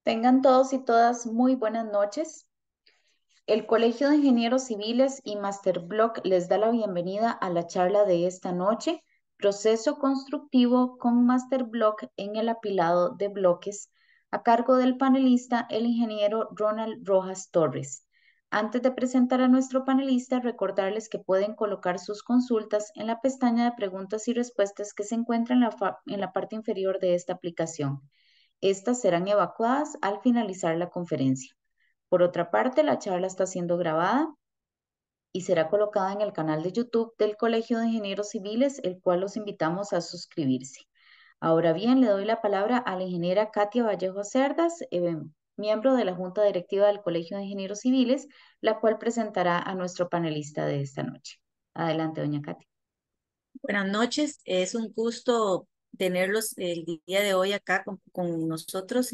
Tengan todos y todas muy buenas noches. El Colegio de Ingenieros Civiles y Masterblock les da la bienvenida a la charla de esta noche, Proceso Constructivo con Masterblock en el apilado de bloques, a cargo del panelista, el ingeniero Ronald Rojas Torres. Antes de presentar a nuestro panelista, recordarles que pueden colocar sus consultas en la pestaña de preguntas y respuestas que se encuentra en la parte inferior de esta aplicación. Estas serán evacuadas al finalizar la conferencia. Por otra parte, la charla está siendo grabada y será colocada en el canal de YouTube del Colegio de Ingenieros Civiles, el cual los invitamos a suscribirse. Ahora bien, le doy la palabra a la ingeniera Katia Vallejo Cerdas, miembro de la Junta Directiva del Colegio de Ingenieros Civiles, la cual presentará a nuestro panelista de esta noche. Adelante, doña Katia. Buenas noches, es un gusto tenerlos el día de hoy acá con nosotros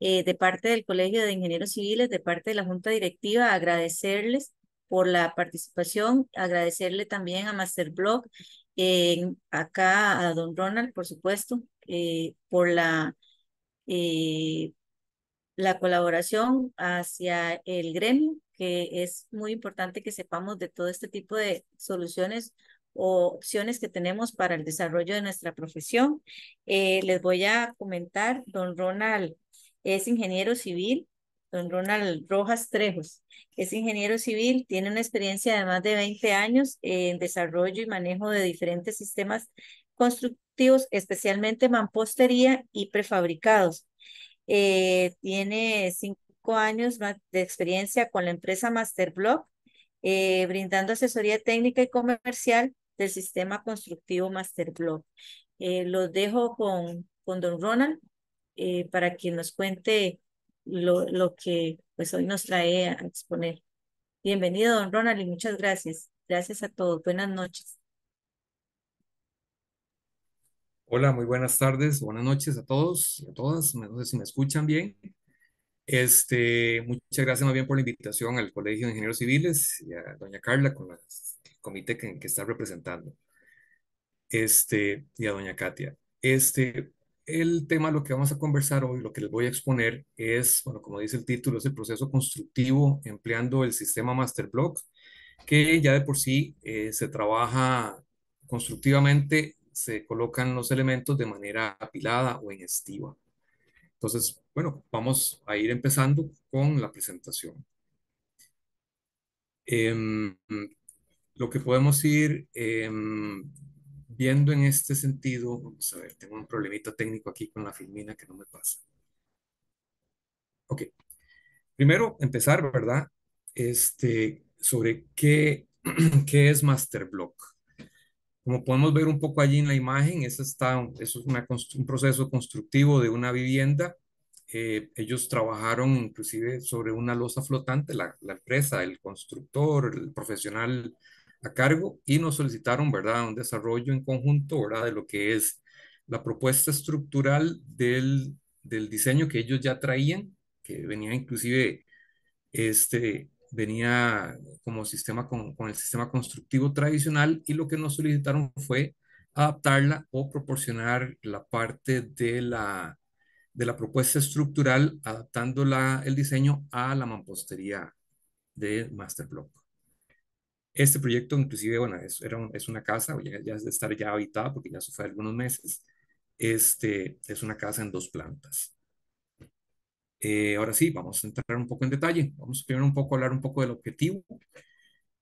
de parte del Colegio de Ingenieros Civiles, de parte de la Junta Directiva, agradecerles por la participación, agradecerle también a Masterblock, acá a don Ronald, por supuesto, por eh, la colaboración hacia el gremio, que es muy importante que sepamos de todo este tipo de soluciones o opciones que tenemos para el desarrollo de nuestra profesión. Les voy a comentar, don Ronald es ingeniero civil, don Ronald Rojas Trejos es ingeniero civil, tiene una experiencia de más de 20 años en desarrollo y manejo de diferentes sistemas constructivos, especialmente mampostería y prefabricados. Tiene 5 años más de experiencia con la empresa Masterblock, brindando asesoría técnica y comercial del sistema constructivo Masterblock. Los dejo con don Ronald para que nos cuente lo que pues, hoy nos trae a exponer. Bienvenido, don Ronald, y muchas gracias. Gracias a todos. Buenas noches. Hola, muy buenas tardes, buenas noches a todos y a todas. No sé si me escuchan bien. Muchas gracias más bien por la invitación al Colegio de Ingenieros Civiles y a doña Carla con el comité que está representando. Y a doña Katia. El tema, lo que vamos a conversar hoy, lo que les voy a exponer es, bueno, como dice el título, es el proceso constructivo empleando el sistema Masterblock, que ya de por sí se trabaja constructivamente, se colocan los elementos de manera apilada o en estiva. Entonces, bueno, vamos a ir empezando con la presentación. Em, lo que podemos ir viendo en este sentido, vamos a ver, tengo un problemita técnico aquí con la filmina que no me pasa. Ok, primero empezar, ¿verdad? Sobre qué, qué es Masterblock. Como podemos ver un poco allí en la imagen, eso es un proceso constructivo de una vivienda. Ellos trabajaron inclusive sobre una losa flotante, la empresa, el constructor, el profesional a cargo, y nos solicitaron, ¿verdad?, un desarrollo en conjunto, ¿verdad?, de lo que es la propuesta estructural del diseño que ellos ya traían, que venía inclusive venía como sistema con el sistema constructivo tradicional, y lo que nos solicitaron fue adaptarla o proporcionar la parte de la propuesta estructural, adaptando el diseño a la mampostería de Masterblock. Este proyecto inclusive, bueno, es una casa, ya es de estar ya habitada porque ya se fue algunos meses. Es una casa en 2 plantas. Ahora sí, vamos a entrar un poco en detalle. Vamos primero un poco a hablar un poco del objetivo.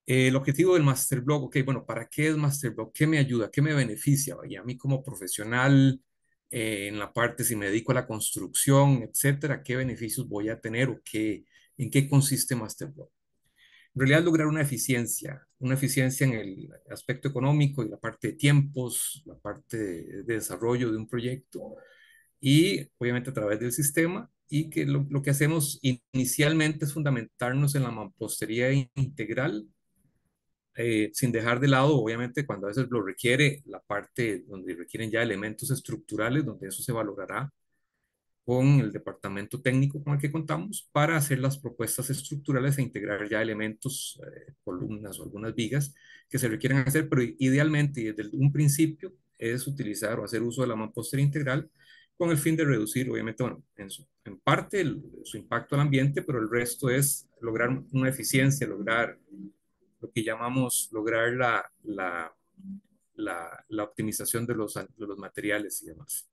El objetivo del Masterblock, ok, bueno, ¿para qué es Masterblock? ¿Qué me ayuda? ¿Qué me beneficia? Y a mí como profesional, en la parte, si me dedico a la construcción, etcétera, ¿qué beneficios voy a tener o en qué consiste Masterblock? En realidad, lograr una eficiencia en el aspecto económico y la parte de tiempos, la parte de desarrollo de un proyecto, y obviamente a través del sistema, y que lo que hacemos inicialmente es fundamentarnos en la mampostería integral, sin dejar de lado, obviamente, cuando a veces lo requiere, la parte donde requieren ya elementos estructurales, donde eso se valorará con el departamento técnico con el que contamos para hacer las propuestas estructurales e integrar ya elementos, columnas o algunas vigas que se requieren hacer, pero idealmente y desde un principio es utilizar o hacer uso de la mampostería integral, con el fin de reducir, obviamente, bueno, en parte su impacto al ambiente, pero el resto es lograr una eficiencia, lograr lo que llamamos lograr la optimización de los materiales y demás.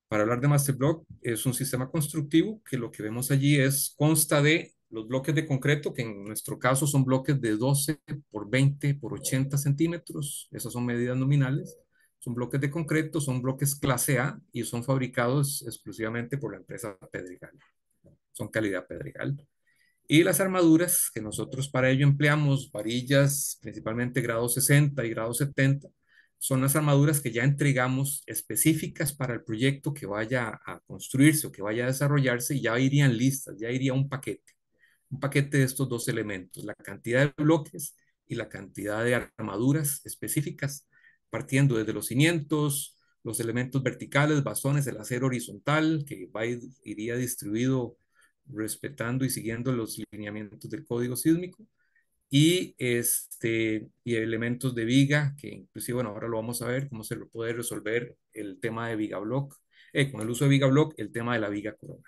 Para hablar de MasterBlock, es un sistema constructivo que lo que vemos allí consta de los bloques de concreto, que en nuestro caso son bloques de 12 por 20 por 80 centímetros. Esas son medidas nominales. Son bloques de concreto, son bloques clase A y son fabricados exclusivamente por la empresa Pedregal. Son calidad Pedregal. Y las armaduras, que nosotros para ello empleamos varillas, principalmente grado 60 y grado 70, son las armaduras que ya entregamos específicas para el proyecto que vaya a construirse o que vaya a desarrollarse, y ya irían listas, ya iría un paquete de estos dos elementos, la cantidad de bloques y la cantidad de armaduras específicas, partiendo desde los cimientos, los elementos verticales, bastones, el acero horizontal, que iría distribuido respetando y siguiendo los lineamientos del código sísmico, y elementos de viga, que inclusive, bueno, ahora lo vamos a ver cómo se lo puede resolver el tema de viga block, con el uso de viga block, el tema de la viga corona.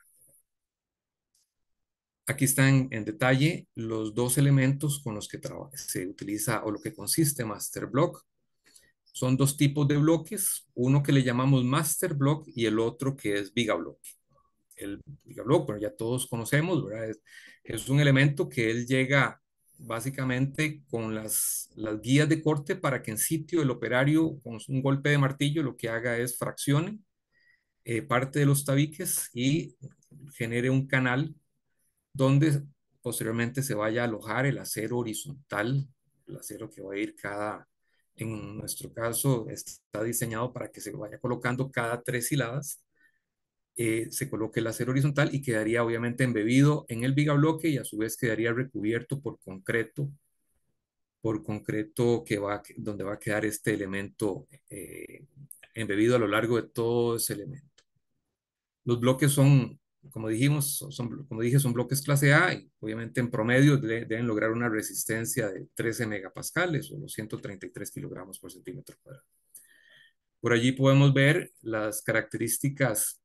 Aquí están en detalle los dos elementos con los que se utiliza o lo que consiste Master Block. Son dos tipos de bloques, uno que le llamamos Master Block y el otro que es Viga Block. El Viga Block, bueno, ya todos conocemos, ¿verdad? Es un elemento que él llega básicamente con las guías de corte para que en sitio el operario con un golpe de martillo lo que haga es fraccione parte de los tabiques y genere un canal donde posteriormente se vaya a alojar el acero horizontal, el acero que va a ir en nuestro caso está diseñado para que se vaya colocando cada 3 hiladas, se coloque el acero horizontal y quedaría obviamente embebido en el vigabloque y a su vez quedaría recubierto por concreto donde va a quedar este elemento embebido a lo largo de todo ese elemento. Los bloques son, como dijimos, como dije, son bloques clase A y obviamente en promedio deben lograr una resistencia de 13 megapascales o los 133 kilogramos por centímetro cuadrado. Por allí podemos ver las características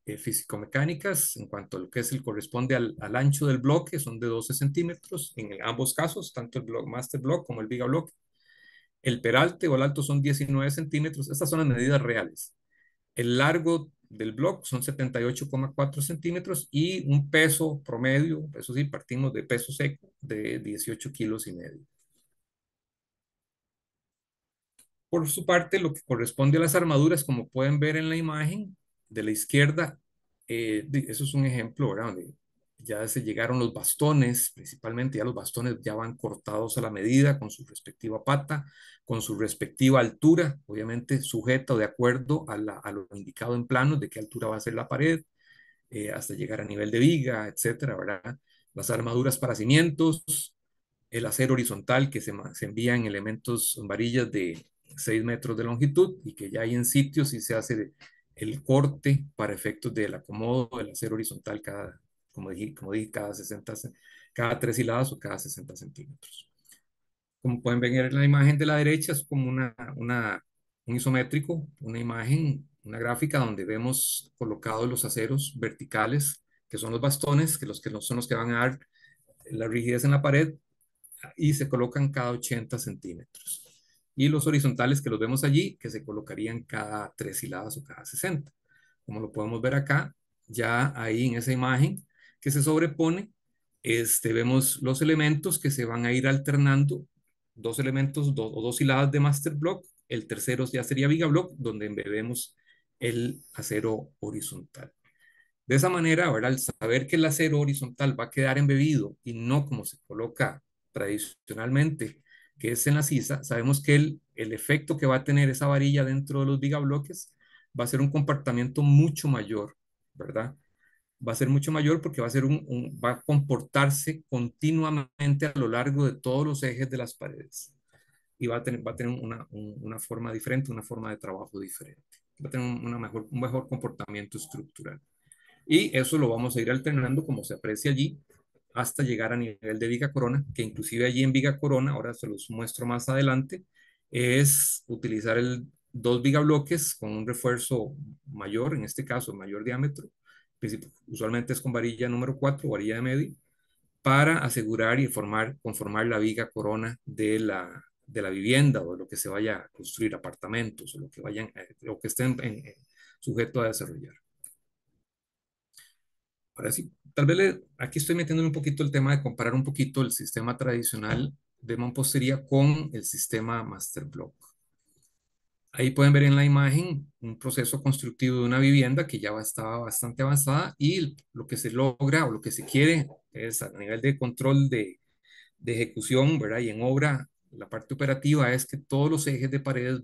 físico-mecánicas en cuanto a lo que corresponde al ancho del bloque, son de 12 centímetros en ambos casos, tanto el Master Block como el Viga Block. El peralte o el alto son 19 centímetros, estas son las medidas reales. El largo del block son 78,4 centímetros y un peso promedio, eso sí, partimos de peso seco, de 18 kilos y medio. Por su parte, lo que corresponde a las armaduras, como pueden ver en la imagen de la izquierda, eso es un ejemplo, ¿verdad? Donde ya se llegaron los bastones, principalmente ya los bastones ya van cortados a la medida con su respectiva pata, con su respectiva altura, obviamente sujeta de acuerdo a lo indicado en planos de qué altura va a ser la pared, hasta llegar a nivel de viga, etcétera, ¿verdad? Las armaduras para cimientos, el acero horizontal que se envía en elementos, en varillas de 6 metros de longitud y que ya hay en sitios y se hace el corte para efectos del acomodo del acero horizontal como dije, cada 3 hiladas o cada 60 centímetros. Como pueden ver en la imagen de la derecha, es como un isométrico, una imagen, una gráfica donde vemos colocados los aceros verticales, que son los bastones, que son los que van a dar la rigidez en la pared, y se colocan cada 80 centímetros. Y los horizontales que los vemos allí, que se colocarían cada 3 hiladas o cada 60. Como lo podemos ver acá, ya ahí en esa imagen que se sobrepone, vemos los elementos que se van a ir alternando, dos elementos o dos hiladas de master block, el tercero ya sería viga block, donde embebemos el acero horizontal. De esa manera, ¿verdad? Al saber que el acero horizontal va a quedar embebido y no como se coloca tradicionalmente, que es en la sisa, sabemos que el efecto que va a tener esa varilla dentro de los vigabloques va a ser un comportamiento mucho mayor, ¿verdad? Va a ser mucho mayor porque va a comportarse continuamente a lo largo de todos los ejes de las paredes y va a tener una forma diferente, una forma de trabajo diferente. Va a tener un mejor comportamiento estructural. Y eso lo vamos a ir alternando como se aprecia allí hasta llegar a nivel de viga corona, que inclusive allí en viga corona, ahora se los muestro más adelante, es utilizar 2 gigabloques con un refuerzo mayor, en este caso mayor diámetro, usualmente es con varilla número 4, varilla de medio, para asegurar y conformar la viga corona de la vivienda o lo que se vaya a construir, apartamentos o lo que estén sujeto a desarrollar. Ahora sí, tal vez aquí estoy metiendo un poquito el tema de comparar un poquito el sistema tradicional de mampostería con el sistema Master Block. Ahí pueden ver en la imagen un proceso constructivo de una vivienda que ya estaba bastante avanzada y lo que se logra o lo que se quiere es a nivel de control de ejecución, ¿verdad? Y en obra, la parte operativa es que todos los ejes de paredes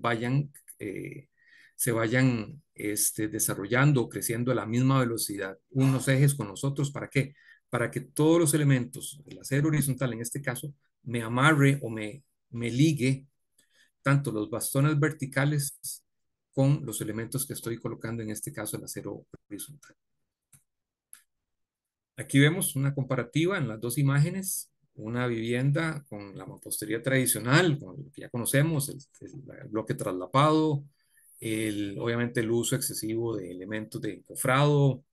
se vayan desarrollando o creciendo a la misma velocidad, unos ejes con los otros. ¿Para qué? Para que todos los elementos, el acero horizontal en este caso, me amarre o me ligue tanto los bastones verticales con los elementos que estoy colocando, en este caso el acero horizontal. Aquí vemos una comparativa en las dos imágenes, una vivienda con la mampostería tradicional, con lo que ya conocemos, el bloque traslapado, obviamente el uso excesivo de elementos de encofrado,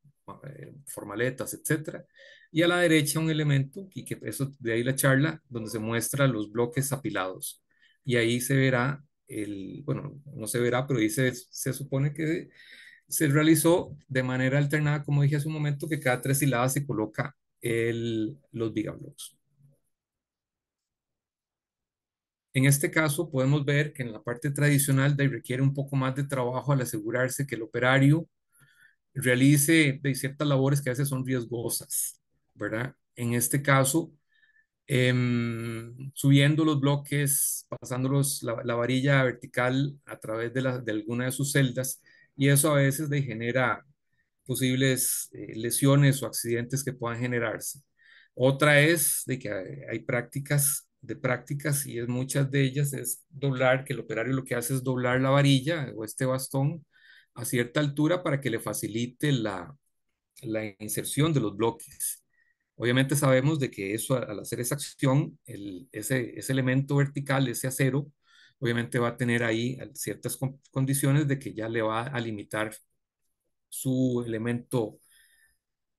formaletas, etcétera. Y a la derecha un elemento, y que eso de ahí la charla, donde se muestra los bloques apilados. Y ahí se verá, bueno, no se verá, pero ahí se supone que se realizó de manera alternada, como dije hace un momento, que cada 3 hiladas se coloca los gigablocks. En este caso podemos ver que en la parte tradicional requiere un poco más de trabajo al asegurarse que el operario realice de ciertas labores que a veces son riesgosas, ¿verdad? En este caso, subiendo los bloques, pasándolos la varilla vertical a través de alguna de sus celdas, y eso a veces genera posibles lesiones o accidentes que puedan generarse. Otra es de que hay prácticas y muchas de ellas es doblar, que el operario lo que hace es doblar la varilla o este bastón a cierta altura para que le facilite la inserción de los bloques. Obviamente sabemos de que eso, al hacer esa acción, ese elemento vertical, ese acero, obviamente va a tener ahí ciertas condiciones de que ya le va a limitar su elemento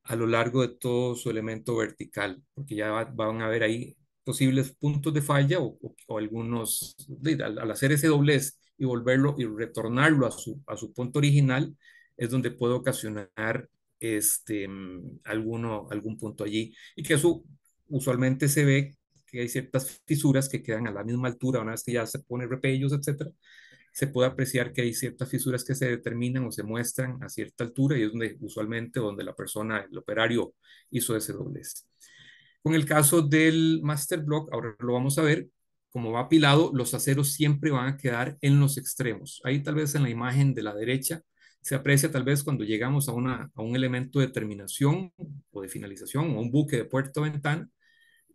a lo largo de todo su elemento vertical, porque ya van a haber ahí posibles puntos de falla o algunos, al hacer ese doblez y volverlo y retornarlo a su punto original, es donde puede ocasionar algún punto allí. Y que eso usualmente se ve que hay ciertas fisuras que quedan a la misma altura una vez que ya se pone repellos, etcétera. Se puede apreciar que hay ciertas fisuras que se determinan o se muestran a cierta altura y es donde la persona, el operario, hizo ese doblez. Con el caso del Master Block, ahora lo vamos a ver, como va apilado, los aceros siempre van a quedar en los extremos. Ahí tal vez en la imagen de la derecha se aprecia tal vez cuando llegamos a un elemento de terminación o de finalización o un buque de puerta o ventana,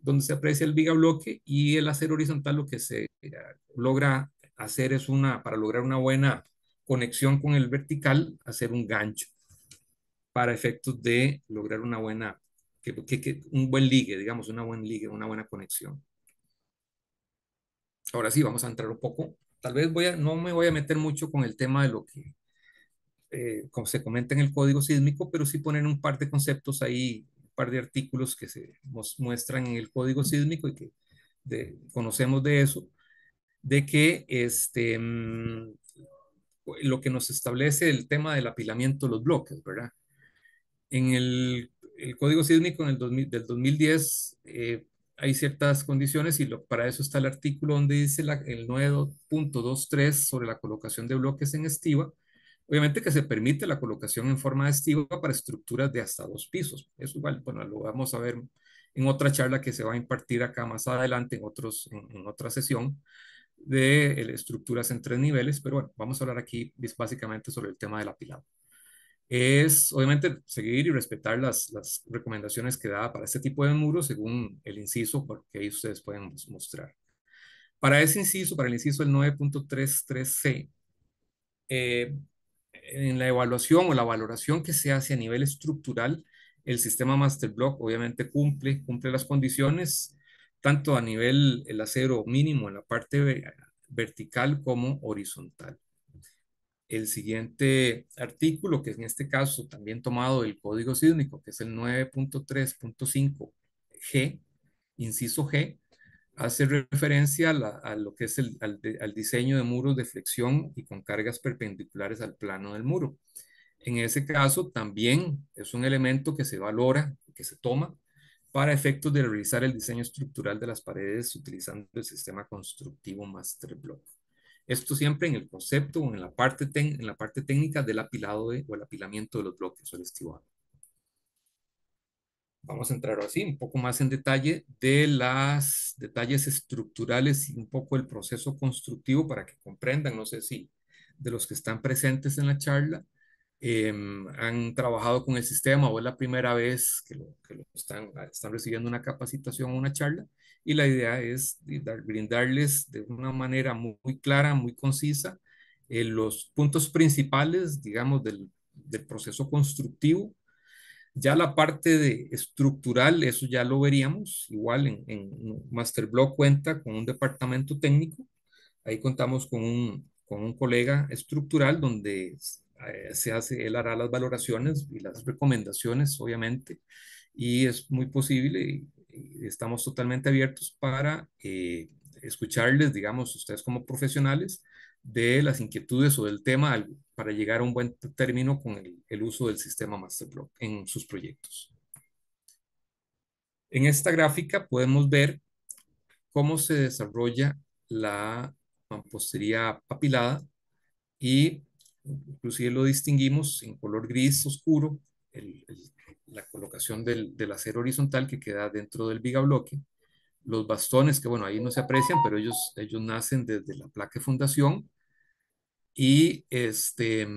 donde se aprecia el vigabloque y el acero horizontal. Lo que se logra hacer es para lograr una buena conexión con el vertical, hacer un gancho para efectos de lograr un buen ligue, digamos, una buena conexión. Ahora sí, vamos a entrar un poco. Tal vez no me voy a meter mucho con el tema de lo que como se comenta en el código sísmico, pero sí poner un par de conceptos ahí, un par de artículos que se muestran en el código sísmico y que conocemos de eso, de que lo que nos establece el tema del apilamiento de los bloques, ¿verdad? En el código sísmico del 2010 hay ciertas condiciones y para eso está el artículo donde dice el 9.23 sobre la colocación de bloques en estiva. Obviamente que se permite la colocación en forma de estiva para estructuras de hasta 2 pisos. Eso igual, bueno, lo vamos a ver en otra charla que se va a impartir acá más adelante en otra sesión de estructuras en 3 niveles, pero bueno, vamos a hablar aquí básicamente sobre el tema del apilado. Es obviamente seguir y respetar las recomendaciones que da para este tipo de muros según el inciso, porque ahí ustedes pueden mostrar. Para ese inciso, para el inciso del 9.33c, en la evaluación o la valoración que se hace a nivel estructural, el sistema Master Block obviamente cumple las condiciones, tanto a nivel el acero mínimo en la parte vertical como horizontal. el siguiente artículo, que en este caso también tomado del Código Sísmico, que es el 9.3.5G, inciso G, hace referencia a lo que es al diseño de muros de flexión y con cargas perpendiculares al plano del muro. En ese caso, también es un elemento que se valora, que se toma para efectos de realizar el diseño estructural de las paredes utilizando el sistema constructivo Master Block. Esto siempre en el concepto o en la parte técnica del apilado o el apilamiento de los bloques o el estibado. Vamos a entrar así un poco más en detalle de los detalles estructurales y un poco el proceso constructivo para que comprendan, no sé si de los que están presentes en la charla han trabajado con el sistema o es la primera vez que lo están recibiendo una capacitación o una charla. Y la idea es brindarles de una manera muy clara, muy concisa, los puntos principales, digamos, del proceso constructivo. Ya la parte de estructural, eso ya lo veríamos. Igual en Masterblock cuenta con un departamento técnico. Ahí contamos con un colega estructural donde él hará las valoraciones y las recomendaciones, obviamente, y es muy posible y estamos totalmente abiertos para escucharles, digamos, ustedes como profesionales, de las inquietudes o del tema para llegar a un buen término con el uso del sistema Masterblock en sus proyectos. En esta gráfica podemos ver cómo se desarrolla la mampostería apilada y inclusive lo distinguimos en color gris oscuro, la colocación del acero horizontal que queda dentro del vigabloque, los bastones que bueno, ahí no se aprecian, pero ellos nacen desde la placa de fundación y se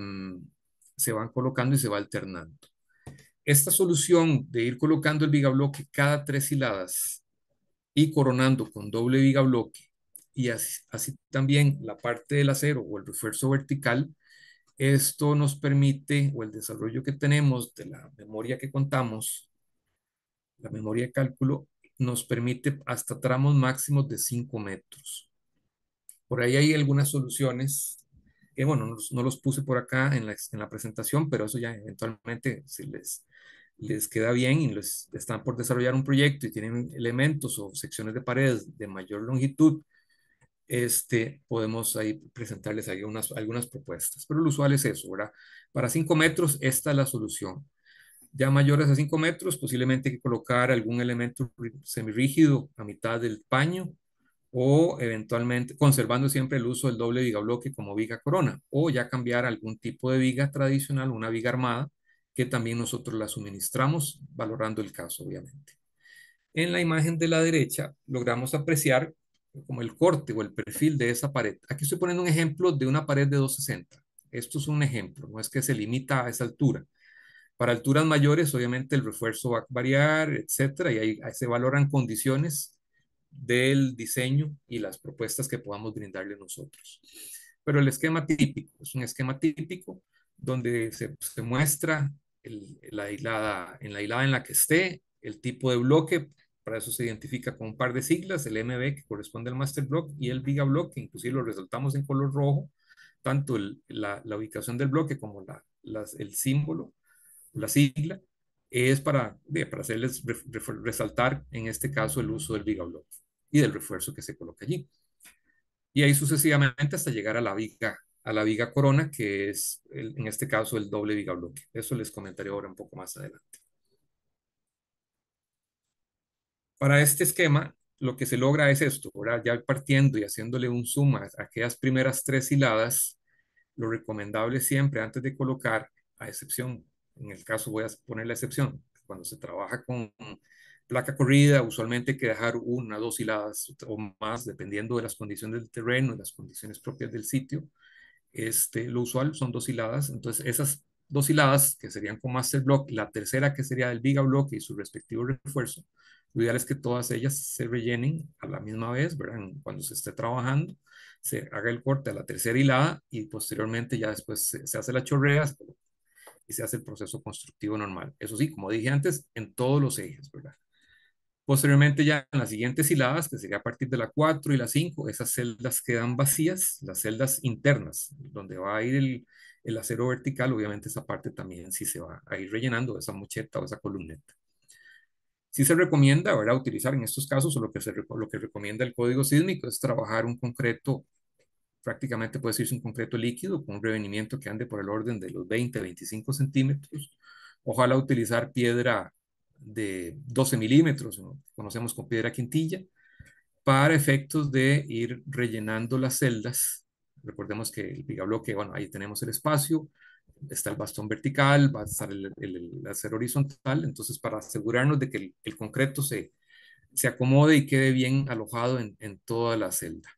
van colocando y se va alternando. Esta solución de ir colocando el vigabloque cada 3 hiladas y coronando con doble vigabloque y así también la parte del acero o el refuerzo vertical, esto nos permite, o el desarrollo que tenemos de la memoria que contamos, la memoria de cálculo, nos permite hasta tramos máximos de 5 metros. Por ahí hay algunas soluciones que, bueno, no los puse por acá en la presentación, pero eso ya eventualmente, si les queda bien y están por desarrollar un proyecto y tienen elementos o secciones de paredes de mayor longitud, podemos ahí presentarles ahí algunas propuestas. Pero lo usual es eso, ¿verdad? Para 5 metros, esta es la solución. Ya mayores a 5 metros, posiblemente hay que colocar algún elemento semirrígido a mitad del paño o eventualmente conservando siempre el uso del doble vigabloque como viga corona o ya cambiar algún tipo de viga tradicional, una viga armada, que también nosotros la suministramos, valorando el caso, obviamente. En la imagen de la derecha logramos apreciar como el corte o el perfil de esa pared. Aquí estoy poniendo un ejemplo de una pared de 260. Esto es un ejemplo, no es que se limita a esa altura. Para alturas mayores, obviamente el refuerzo va a variar, etcétera, y ahí se valoran condiciones del diseño y las propuestas que podamos brindarle nosotros. Pero el esquema típico es un esquema típico donde se muestra la hilada, en la hilada en la que esté, el tipo de bloque. Para eso se identifica con un par de siglas, el MB que corresponde al Master Block y el Viga Block, que inclusive lo resaltamos en color rojo, tanto la ubicación del bloque como el símbolo, la sigla, es para hacerles resaltar en este caso el uso del Viga Block y del refuerzo que se coloca allí. Y ahí sucesivamente hasta llegar a la viga corona, que es en este caso el doble viga bloque. Eso les comentaré ahora un poco más adelante. Para este esquema, lo que se logra es esto, ¿verdad? Ya partiendo y haciéndole un zoom a aquellas primeras 3 hiladas, lo recomendable siempre antes de colocar, a excepción, en el caso voy a poner la excepción, cuando se trabaja con placa corrida, usualmente hay que dejar 1, 2 hiladas o más, dependiendo de las condiciones del terreno y las condiciones propias del sitio. Lo usual son 2 hiladas, entonces esas 2 hiladas que serían con Master Block, la tercera que sería del Viga Block y su respectivo refuerzo, lo ideal es que todas ellas se rellenen a la misma vez, ¿verdad? Cuando se esté trabajando, se haga el corte a la tercera hilada y posteriormente ya después se hace la chorrea y se hace el proceso constructivo normal. Eso sí, como dije antes, en todos los ejes, ¿verdad? Posteriormente ya en las siguientes hiladas, que sería a partir de la 4 y la 5, esas celdas quedan vacías, las celdas internas, donde va a ir el acero vertical, obviamente esa parte también sí se va a ir rellenando, esa mocheta o esa columneta. Sí se recomienda, ¿verdad?, utilizar en estos casos, o lo que recomienda el código sísmico es trabajar un concreto, prácticamente puede decirse un concreto líquido, con un revenimiento que ande por el orden de los 20-25 centímetros. Ojalá utilizar piedra de 12 milímetros, ¿no?, conocemos con piedra quintilla, para efectos de ir rellenando las celdas. Recordemos que el gigabloque, bueno, ahí tenemos el espacio, está el bastón vertical, va a estar el acero horizontal, entonces para asegurarnos de que el concreto se acomode y quede bien alojado en toda la celda.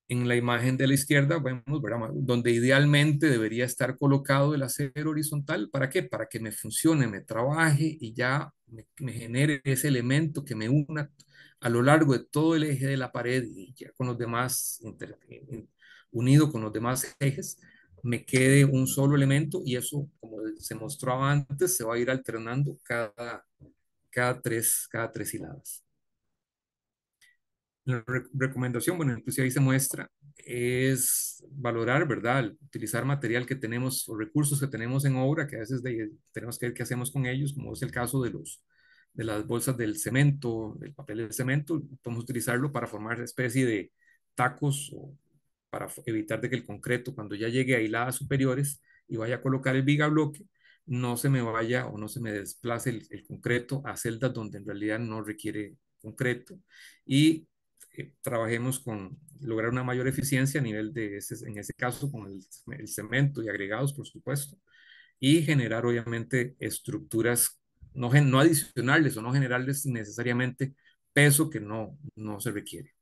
En la imagen de la izquierda vemos, ¿verdad?, donde idealmente debería estar colocado el acero horizontal. ¿Para qué? Para que me funcione, me trabaje y ya me genere ese elemento que me una a lo largo de todo el eje de la pared y ya con los demás, unido con los demás ejes, me quede un solo elemento, y eso, como se mostraba antes, se va a ir alternando cada tres hiladas. La recomendación, bueno, inclusive ahí se muestra, es valorar, ¿verdad?, utilizar material que tenemos o recursos que tenemos en obra, que a veces tenemos que ver qué hacemos con ellos, como es el caso de las bolsas del cemento, del papel del cemento. Podemos utilizarlo para formar una especie de tacos, o para evitar de que el concreto, cuando ya llegue a hiladas superiores y vaya a colocar el vigabloque, no se me vaya o no se me desplace el concreto a celdas donde en realidad no requiere concreto, y trabajemos con lograr una mayor eficiencia a nivel de, en ese caso, con el cemento y agregados, por supuesto, y generar obviamente estructuras no adicionarles o no generarles necesariamente peso que no se requiere.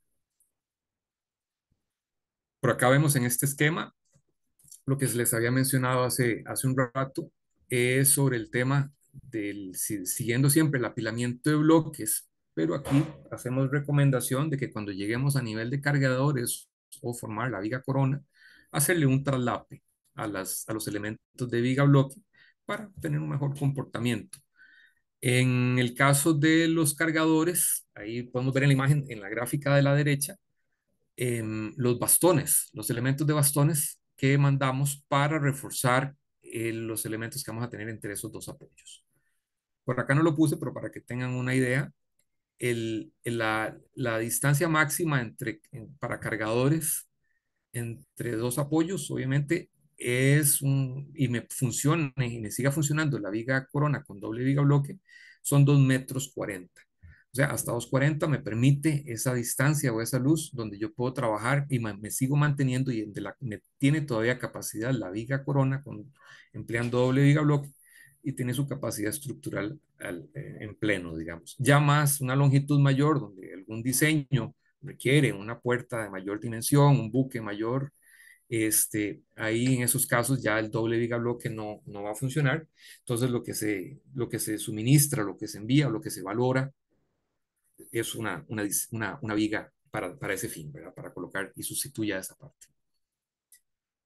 Por acá vemos en este esquema lo que se les había mencionado hace un rato, es sobre el tema siguiendo siempre el apilamiento de bloques, pero aquí hacemos recomendación de que cuando lleguemos a nivel de cargadores o formar la viga corona, hacerle un traslape a los elementos de viga bloque para tener un mejor comportamiento. En el caso de los cargadores, ahí podemos ver en la imagen, en la gráfica de la derecha, los bastones, los elementos de bastones que mandamos para reforzar los elementos que vamos a tener entre esos dos apoyos. Por acá no lo puse, pero para que tengan una idea, la distancia máxima para cargadores entre dos apoyos, obviamente, y me funciona y me siga funcionando la viga corona con doble viga bloque, son 2,40 metros. O sea, hasta 2,40 me permite esa distancia o esa luz donde yo puedo trabajar y me sigo manteniendo, y me tiene todavía capacidad la viga corona empleando doble viga bloque, y tiene su capacidad estructural en pleno, digamos. Ya más una longitud mayor, donde algún diseño requiere una puerta de mayor dimensión, un buque mayor, ahí en esos casos ya el doble viga bloque no va a funcionar. Entonces lo que se suministra, lo que se envía, lo que se valora es una viga para ese fin, ¿verdad?, para colocar y sustituya esa parte.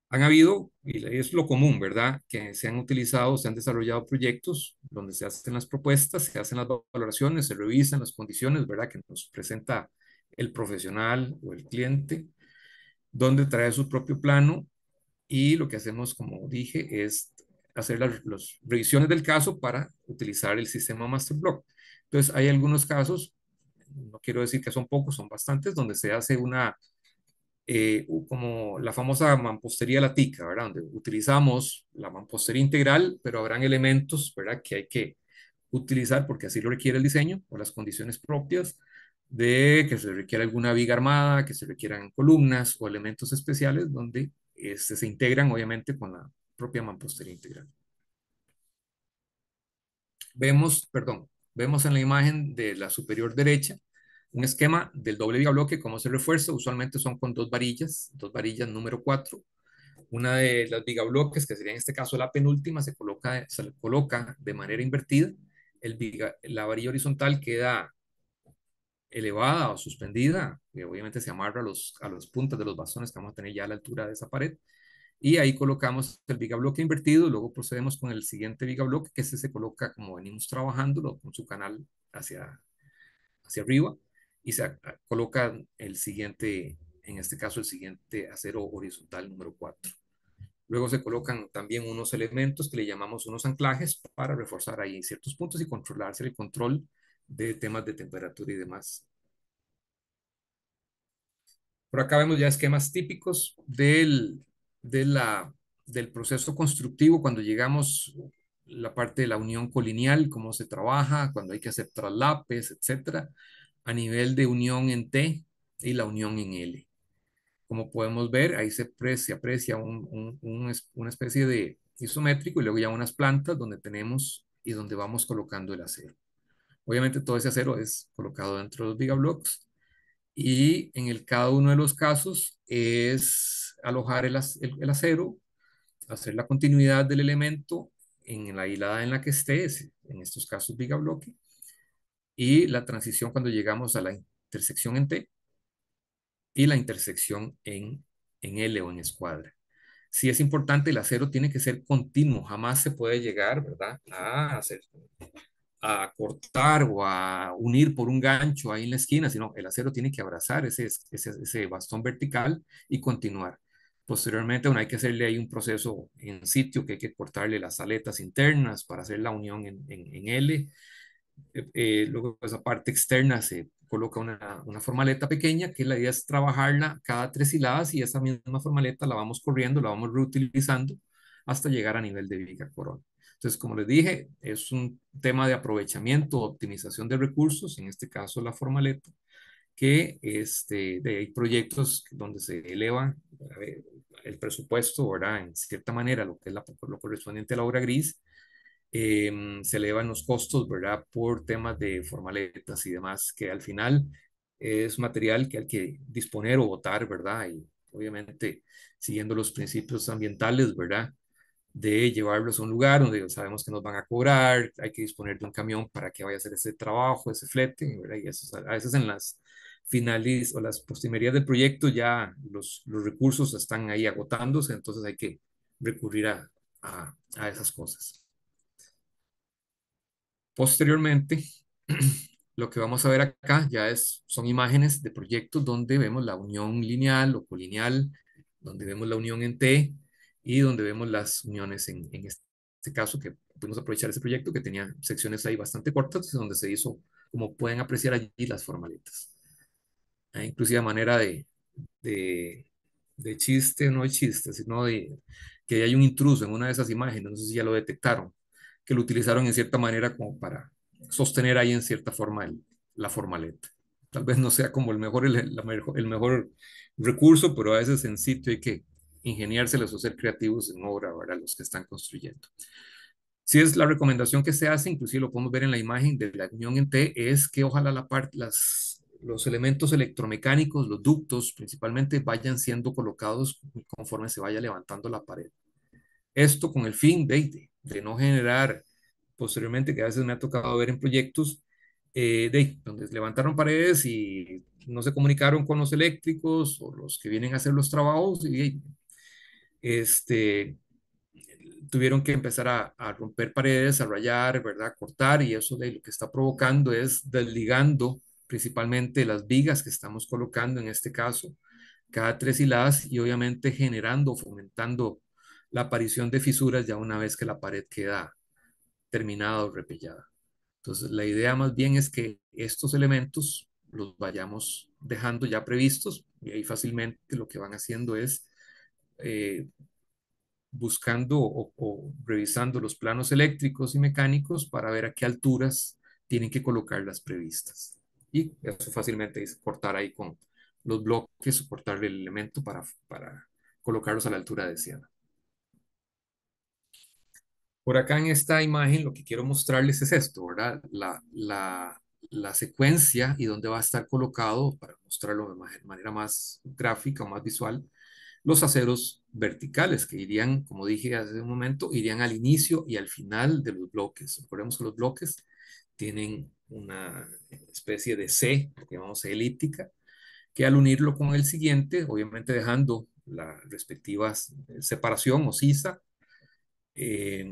Han habido, y es lo común, ¿verdad?, que se han utilizado, se han desarrollado proyectos donde se hacen las propuestas, se hacen las valoraciones, se revisan las condiciones, ¿verdad?, que nos presenta el profesional o el cliente, donde trae su propio plano, y lo que hacemos, como dije, es hacer las revisiones del caso para utilizar el sistema MasterBlock. Entonces, hay algunos casos, no quiero decir que son pocos, son bastantes, donde se hace como la famosa mampostería latica, ¿verdad?, donde utilizamos la mampostería integral, pero habrán elementos, ¿verdad?, que hay que utilizar porque así lo requiere el diseño o las condiciones propias, de que se requiera alguna viga armada, que se requieran columnas o elementos especiales donde se integran obviamente con la propia mampostería integral. Vemos en la imagen de la superior derecha un esquema del doble viga bloque, cómo se refuerza. Usualmente son con dos varillas número 4. Una de las viga bloques, que sería en este caso la penúltima, se le coloca de manera invertida. La varilla horizontal queda elevada o suspendida, que obviamente se amarra a los puntas de los bastones que vamos a tener ya a la altura de esa pared, y ahí colocamos el vigabloque invertido, luego procedemos con el siguiente vigabloque, que ese se coloca como venimos trabajándolo, con su canal hacia arriba, y se coloca el siguiente, en este caso el siguiente acero horizontal número 4. Luego se colocan también unos elementos que le llamamos unos anclajes para reforzar ahí ciertos puntos y controlarse el control de temas de temperatura y demás. Por acá vemos ya esquemas típicos del proceso constructivo cuando llegamos la parte de la unión colineal, cómo se trabaja, cuando hay que hacer traslapes, etcétera, a nivel de unión en T y la unión en L. Como podemos ver, ahí se aprecia una especie de isométrico y luego ya unas plantas donde tenemos y donde vamos colocando el acero. Obviamente todo ese acero es colocado dentro de los gigablocks y en cada uno de los casos es alojar el acero, hacer la continuidad del elemento en la hilada en la que esté, en estos casos gigabloque, y la transición cuando llegamos a la intersección en T y la intersección en L o en escuadra. Si es importante, el acero tiene que ser continuo, jamás se puede llegar, ¿verdad?, a cortar o a unir por un gancho ahí en la esquina, sino el acero tiene que abrazar ese bastón vertical y continuar. Posteriormente, bueno, hay que hacerle ahí un proceso en sitio que hay que cortarle las aletas internas para hacer la unión en L. Luego, esa parte externa se coloca una formaleta pequeña que la idea es trabajarla cada 3 hiladas y esa misma formaleta la vamos corriendo, la vamos reutilizando hasta llegar a nivel de viga corona. Entonces, como les dije, es un tema de aprovechamiento, optimización de recursos, en este caso la formaleta, que hay proyectos donde se eleva el presupuesto, ¿verdad? En cierta manera, lo que es lo correspondiente a la obra gris, se elevan los costos, ¿verdad? Por temas de formaletas y demás, que al final es material que hay que disponer o botar, ¿verdad? Y obviamente siguiendo los principios ambientales, ¿verdad? De llevarlos a un lugar donde sabemos que nos van a cobrar, hay que disponer de un camión para que vaya a hacer ese trabajo, ese flete, ¿verdad? Y eso, a veces en las finales o las postrimerías del proyecto ya los recursos están ahí agotándose, entonces hay que recurrir a esas cosas. Posteriormente, lo que vamos a ver acá ya son imágenes de proyectos donde vemos la unión lineal o colineal, donde vemos la unión en T y donde vemos las uniones en este caso, que pudimos aprovechar ese proyecto que tenía secciones ahí bastante cortas, donde se hizo, como pueden apreciar allí, las formaletas. Inclusive a manera de, de chiste, no de chiste, sino de que hay un intruso en una de esas imágenes, no sé si ya lo detectaron, que lo utilizaron en cierta manera como para sostener ahí en cierta forma la formaleta. Tal vez no sea como el mejor recurso, pero a veces en sitio hay que ingeniárselos o ser creativos en obra, ¿verdad? Los que están construyendo. Si es la recomendación que se hace, inclusive lo podemos ver en la imagen de la unión en T, es que ojalá los elementos electromecánicos, los ductos principalmente, vayan siendo colocados conforme se vaya levantando la pared. Esto con el fin de no generar posteriormente, que a veces me ha tocado ver en proyectos, donde levantaron paredes y no se comunicaron con los eléctricos o los que vienen a hacer los trabajos y este, tuvieron que empezar a romper paredes, a rayar, ¿verdad? A cortar y eso de lo que está provocando es desligando principalmente las vigas que estamos colocando en este caso cada 3 hiladas y obviamente generando, fomentando la aparición de fisuras ya una vez que la pared queda terminada o repellada. Entonces, la idea más bien es que estos elementos los vayamos dejando ya previstos y ahí fácilmente lo que van haciendo es eh, buscando o revisando los planos eléctricos y mecánicos para ver a qué alturas tienen que colocar las previstas. Y eso fácilmente es cortar ahí con los bloques o cortarle el elemento para colocarlos a la altura deseada. Por acá en esta imagen lo que quiero mostrarles es esto, ¿verdad? La secuencia y dónde va a estar colocado, para mostrarlo de manera más gráfica o más visual, los aceros verticales que irían, como dije hace un momento, irían al inicio y al final de los bloques. Recordemos que los bloques tienen una especie de C, que llamamos elíptica, que al unirlo con el siguiente, obviamente dejando la respectiva separación o sisa. Se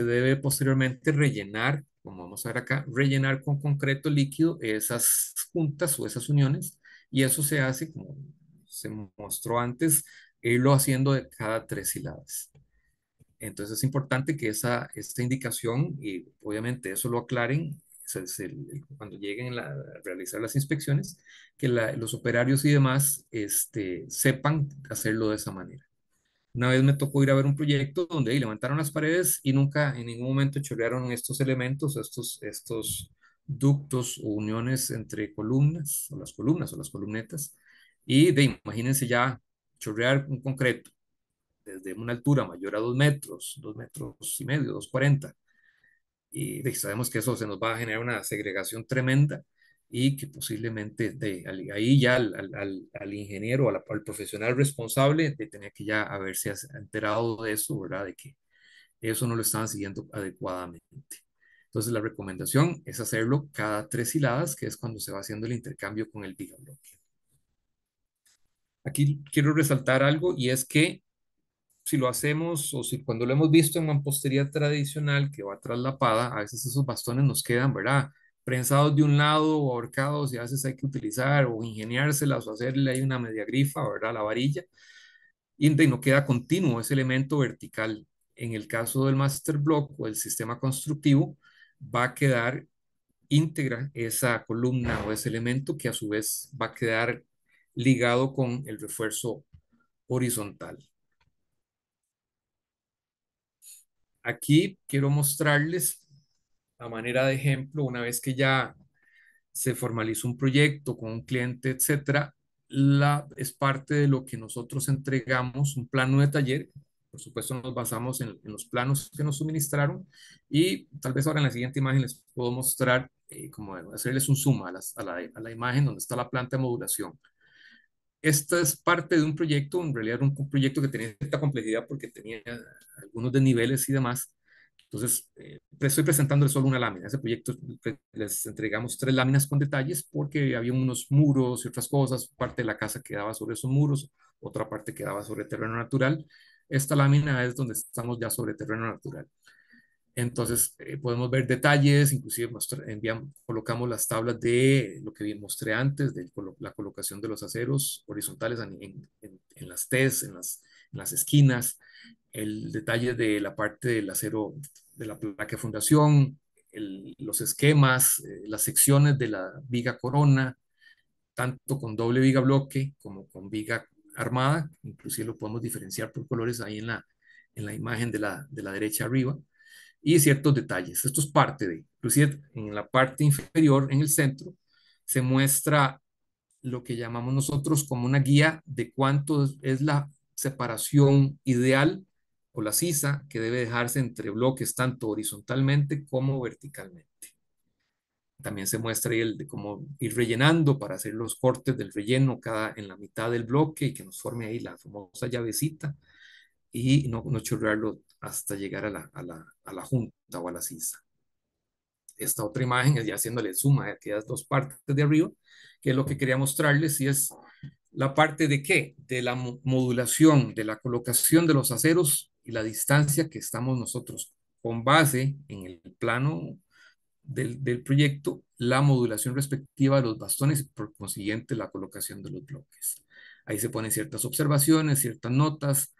debe posteriormente rellenar, como vamos a ver acá, rellenar con concreto líquido esas juntas o esas uniones, y eso se hace, como se mostró antes, irlo haciendo de cada 3 hiladas. Entonces es importante que esta indicación, y obviamente eso lo aclaren cuando lleguen a realizar las inspecciones, que los operarios y demás sepan hacerlo de esa manera. Una vez me tocó ir a ver un proyecto donde ahí levantaron las paredes y nunca en ningún momento chorrearon estos elementos, estos ductos o uniones entre columnas o las columnetas. Y imagínense ya chorrear un concreto desde una altura mayor a 2 metros, 2,5 metros, 2,40. Y sabemos que eso se nos va a generar una segregación tremenda y que posiblemente ahí ya al ingeniero, al profesional responsable, de tener que ya haberse enterado de eso, ¿verdad? De que eso no lo estaban siguiendo adecuadamente. Entonces la recomendación es hacerlo cada 3 hiladas, que es cuando se va haciendo el intercambio con el vigabloque. Aquí quiero resaltar algo, y es que si lo hacemos o si cuando lo hemos visto en mampostería tradicional que va traslapada, a veces esos bastones nos quedan, ¿verdad? Prensados de un lado o ahorcados, y a veces hay que utilizar o ingeniárselas o hacerle ahí una media grifa, ¿verdad? La varilla, y no queda continuo ese elemento vertical. En el caso del master block o el sistema constructivo, va a quedar íntegra esa columna o ese elemento, que a su vez va a quedar ligado con el refuerzo horizontal. Aquí quiero mostrarles a manera de ejemplo, una vez que ya se formalizó un proyecto con un cliente, etcétera, es parte de lo que nosotros entregamos, un plano de taller. Por supuesto, nos basamos en los planos que nos suministraron, y tal vez ahora en la siguiente imagen les puedo mostrar, como hacerles un zoom a la imagen donde está la planta de modulación. Esta es parte de un proyecto, en realidad un proyecto que tenía cierta complejidad porque tenía algunos desniveles y demás. Entonces, estoy presentándoles solo una lámina. Ese proyecto les entregamos 3 láminas con detalles porque había unos muros y otras cosas. Parte de la casa quedaba sobre esos muros, otra parte quedaba sobre terreno natural. Esta lámina es donde estamos ya sobre terreno natural. Entonces, podemos ver detalles, inclusive colocamos las tablas de lo que bien mostré antes, de la colocación de los aceros horizontales en las T's, en las esquinas, el detalle de la parte del acero de la placa de fundación, los esquemas, las secciones de la viga corona, tanto con doble viga bloque como con viga armada. Inclusive lo podemos diferenciar por colores ahí en la imagen de la derecha arriba, y ciertos detalles. Esto es parte de, inclusive en la parte inferior, en el centro, se muestra lo que llamamos nosotros como una guía de cuánto es la separación ideal o la sisa que debe dejarse entre bloques tanto horizontalmente como verticalmente. También se muestra ahí el de cómo ir rellenando para hacer los cortes del relleno en la mitad del bloque, y que nos forme ahí la famosa llavecita, y no chorrearlo hasta llegar a la junta o a la sisa. Esta otra imagen es ya haciéndole suma a aquellas 2 partes de arriba, que es lo que quería mostrarles, y es la parte de qué, de la modulación, de la colocación de los aceros y la distancia que estamos nosotros con base en el plano del proyecto, la modulación respectiva de los bastones y por consiguiente la colocación de los bloques. Ahí se ponen ciertas observaciones, ciertas notas.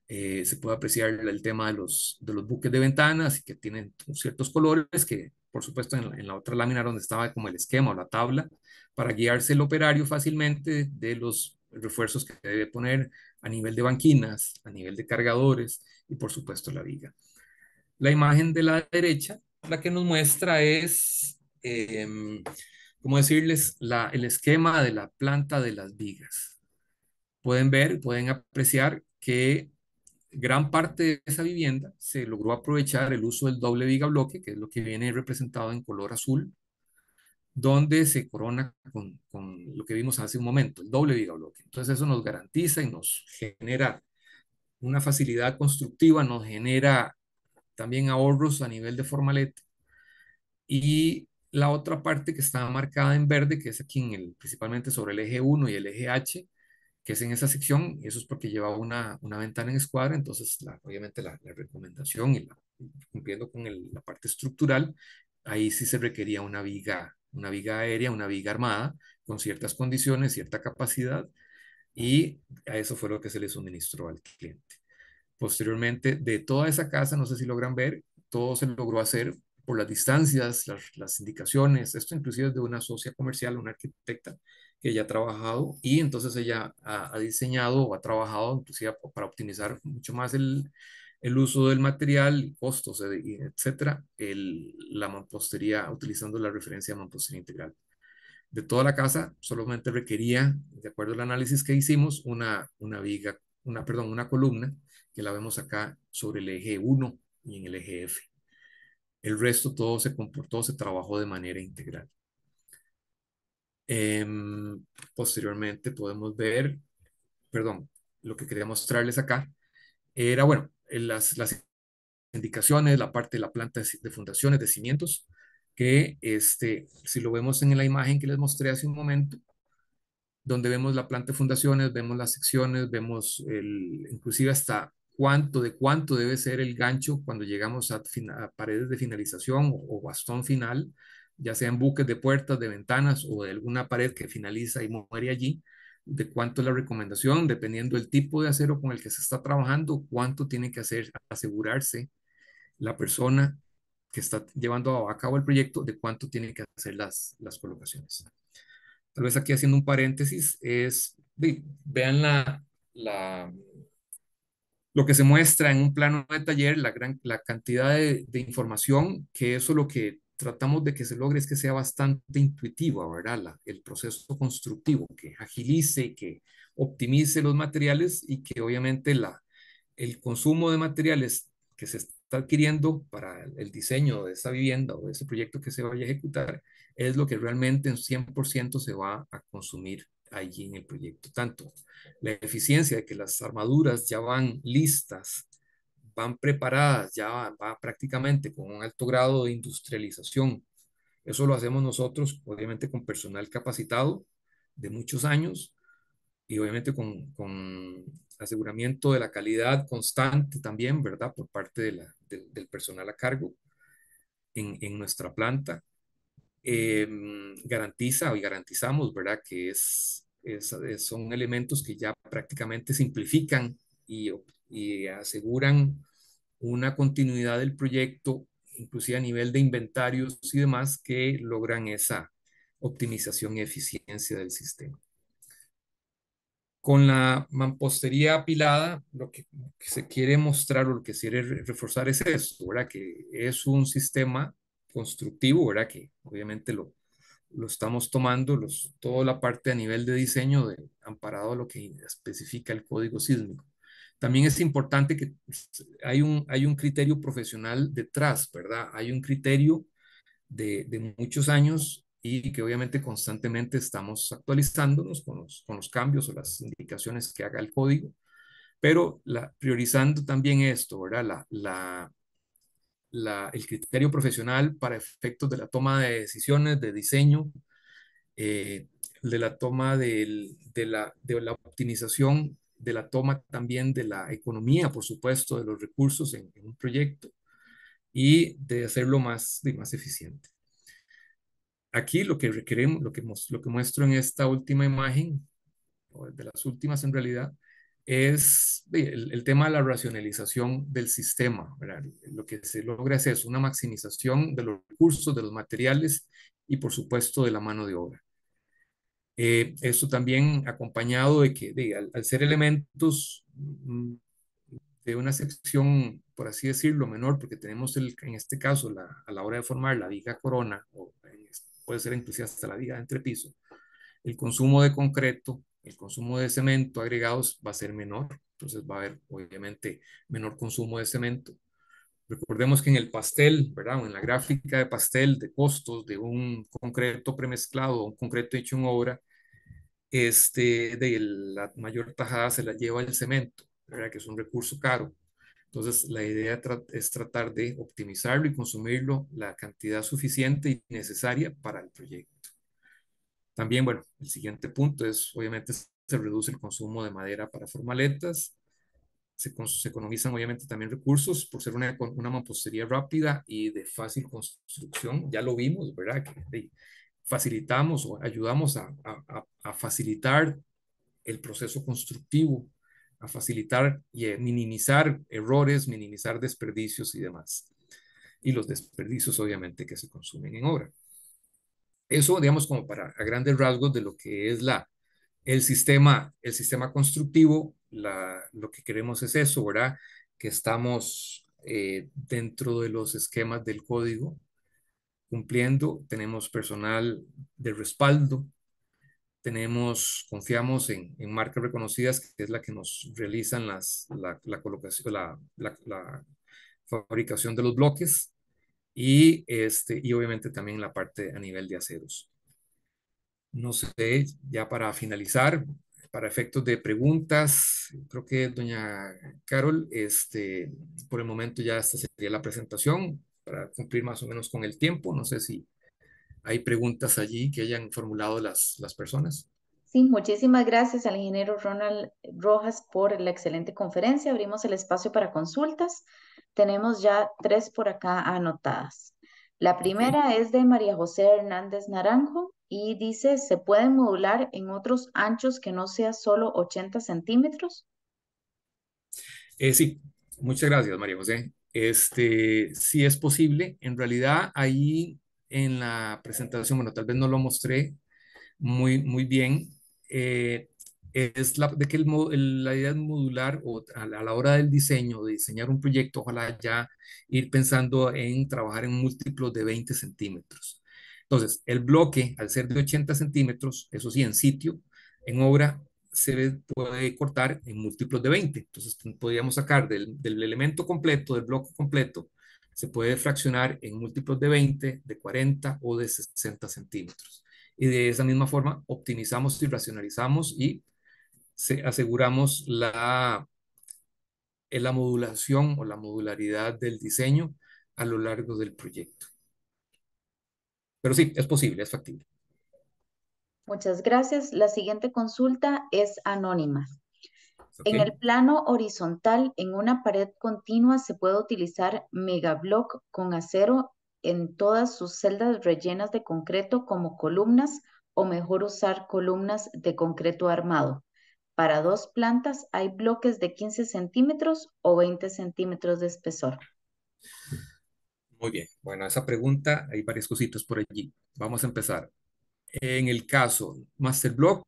Se puede apreciar el tema de los buques de ventanas, que tienen ciertos colores, que por supuesto en la otra lámina donde estaba como el esquema o la tabla, para guiarse el operario fácilmente de los refuerzos que debe poner a nivel de banquinas, a nivel de cargadores y por supuesto la viga. La imagen de la derecha, la que nos muestra es, ¿cómo decirles?, el esquema de la planta de las vigas. Pueden ver, pueden apreciar que gran parte de esa vivienda se logró aprovechar el uso del doble viga bloque, que es lo que viene representado en color azul, donde se corona con lo que vimos hace un momento, el doble viga bloque. Entonces eso nos garantiza y nos genera una facilidad constructiva, nos genera también ahorros a nivel de formalete. Y la otra parte que está marcada en verde, que es aquí principalmente sobre el eje 1 y el eje H, que es en esa sección, y eso es porque lleva una ventana en escuadra, entonces obviamente la recomendación y cumpliendo con la parte estructural, ahí sí se requería una viga aérea, una viga armada, con ciertas condiciones, cierta capacidad, y a eso fue lo que se le suministró al cliente. Posteriormente, de toda esa casa, no sé si logran ver, todo se logró hacer por las distancias, las indicaciones, esto inclusive es de una socia comercial, una arquitecta que ella ha trabajado y entonces ella ha diseñado o ha trabajado inclusive para optimizar mucho más el uso del material, costos, etcétera, la mampostería utilizando la referencia de mampostería integral. De toda la casa solamente requería, de acuerdo al análisis que hicimos, una viga, perdón, una columna que la vemos acá sobre el eje 1 y en el eje F. El resto todo se comportó, se trabajó de manera integral. Posteriormente podemos ver, perdón, lo que quería mostrarles acá era, bueno, las indicaciones, la parte de la planta de fundaciones, de cimientos, que si lo vemos en la imagen que les mostré hace un momento, donde vemos la planta de fundaciones, vemos las secciones, vemos inclusive hasta de cuánto debe ser el gancho cuando llegamos a paredes de finalización o bastón final, ya sean buques de puertas, de ventanas o de alguna pared que finaliza y muere allí, de cuánto es la recomendación, dependiendo del tipo de acero con el que se está trabajando, cuánto tiene que hacer, asegurarse la persona que está llevando a cabo el proyecto, de cuánto tiene que hacer las colocaciones. Tal vez aquí haciendo un paréntesis, vean lo que se muestra en un plano de taller, la cantidad de información, que eso lo que tratamos de que se logre es que sea bastante intuitivo, ¿verdad? El proceso constructivo, que agilice, que optimice los materiales y que obviamente el consumo de materiales que se está adquiriendo para el diseño de esa vivienda o de ese proyecto que se vaya a ejecutar es lo que realmente en 100% se va a consumir allí en el proyecto. Tanto la eficiencia de que las armaduras ya van listas, van preparadas, ya va prácticamente con un alto grado de industrialización. Eso lo hacemos nosotros, obviamente con personal capacitado de muchos años y obviamente con aseguramiento de la calidad constante también, ¿verdad? Por parte del personal a cargo en nuestra planta. Garantiza y garantizamos, ¿verdad? Que son elementos que ya prácticamente simplifican y aseguran una continuidad del proyecto, inclusive a nivel de inventarios y demás, que logran esa optimización y eficiencia del sistema. Con la mampostería apilada, lo que se quiere mostrar o lo que se quiere reforzar es esto, ¿verdad? Que es un sistema constructivo, ¿verdad? Que obviamente lo estamos tomando, toda la parte a nivel de diseño amparado a lo que especifica el código sísmico. También es importante que hay un criterio profesional detrás, ¿verdad? Hay un criterio de muchos años y que obviamente constantemente estamos actualizándonos con los cambios o las indicaciones que haga el código, pero priorizando también esto, ¿verdad? El criterio profesional para efectos de la toma de decisiones, de diseño, de la toma de la optimización, de la toma también de la economía, por supuesto, de los recursos en un proyecto y de hacerlo más eficiente. Aquí lo que requeremos, lo que muestro en esta última imagen, o de las últimas en realidad, es el tema de la racionalización del sistema, ¿verdad? Lo que se logra es eso, una maximización de los recursos, de los materiales y por supuesto de la mano de obra. Esto también acompañado de que al ser elementos de una sección, por así decirlo, menor, porque tenemos en este caso a la hora de formar la viga corona, o puede ser inclusive hasta la viga de entrepiso, el consumo de concreto, el consumo de cemento agregados va a ser menor, entonces va a haber obviamente menor consumo de cemento. Recordemos que en el pastel, ¿verdad? O en la gráfica de pastel de costos de un concreto premezclado o un concreto hecho en obra, de la mayor tajada se la lleva el cemento, ¿verdad? Que es un recurso caro. Entonces, la idea es tratar de optimizarlo y consumirlo la cantidad suficiente y necesaria para el proyecto. También, bueno, el siguiente punto es obviamente se reduce el consumo de madera para formaletas, se economizan obviamente también recursos por ser una mampostería rápida y de fácil construcción. Ya lo vimos, ¿verdad? Que facilitamos o ayudamos a facilitar el proceso constructivo, a facilitar y minimizar errores, minimizar desperdicios y demás. Y los desperdicios obviamente que se consumen en obra. Eso, digamos, como para a grandes rasgos de lo que es el sistema constructivo, lo que queremos es eso, ¿verdad? Que estamos dentro de los esquemas del código cumpliendo, tenemos personal de respaldo, confiamos en marcas reconocidas, que es la que nos realizan la colocación, la fabricación de los bloques y obviamente también la parte a nivel de aceros. No sé, ya para finalizar, para efectos de preguntas, creo que doña Carol, por el momento ya esta sería la presentación para cumplir más o menos con el tiempo. No sé si hay preguntas allí que hayan formulado las personas. Sí, muchísimas gracias al ingeniero Ronald Rojas por la excelente conferencia. Abrimos el espacio para consultas. Tenemos ya 3 por acá anotadas. La Ok. primera es de María José Hernández Naranjo y dice, ¿se pueden modular en otros anchos que no sea solo 80 centímetros? Sí, muchas gracias, María José. Sí es posible. En realidad, ahí en la presentación, bueno, tal vez no lo mostré muy bien. eh, es de que la idea es modular o a la hora del diseño, de diseñar un proyecto, ojalá ya ir pensando en trabajar en múltiplos de 20 centímetros. Entonces, el bloque, al ser de 80 centímetros, eso sí, en sitio, en obra, se puede cortar en múltiplos de 20. Entonces, podríamos sacar del elemento completo, del bloque completo, se puede fraccionar en múltiplos de 20, de 40 o de 60 centímetros. Y de esa misma forma optimizamos y racionalizamos y aseguramos la modulación o la modularidad del diseño a lo largo del proyecto. Pero sí, es posible, es factible. Muchas gracias. La siguiente consulta es anónima. ¿Ok? En el plano horizontal, en una pared continua, se puede utilizar megablock con acero en todas sus celdas rellenas de concreto como columnas o mejor usar columnas de concreto armado. Para 2 plantas hay bloques de 15 centímetros o 20 centímetros de espesor. Muy bien. Bueno, esa pregunta, hay varias cositas por allí. Vamos a empezar. En el caso Master Block,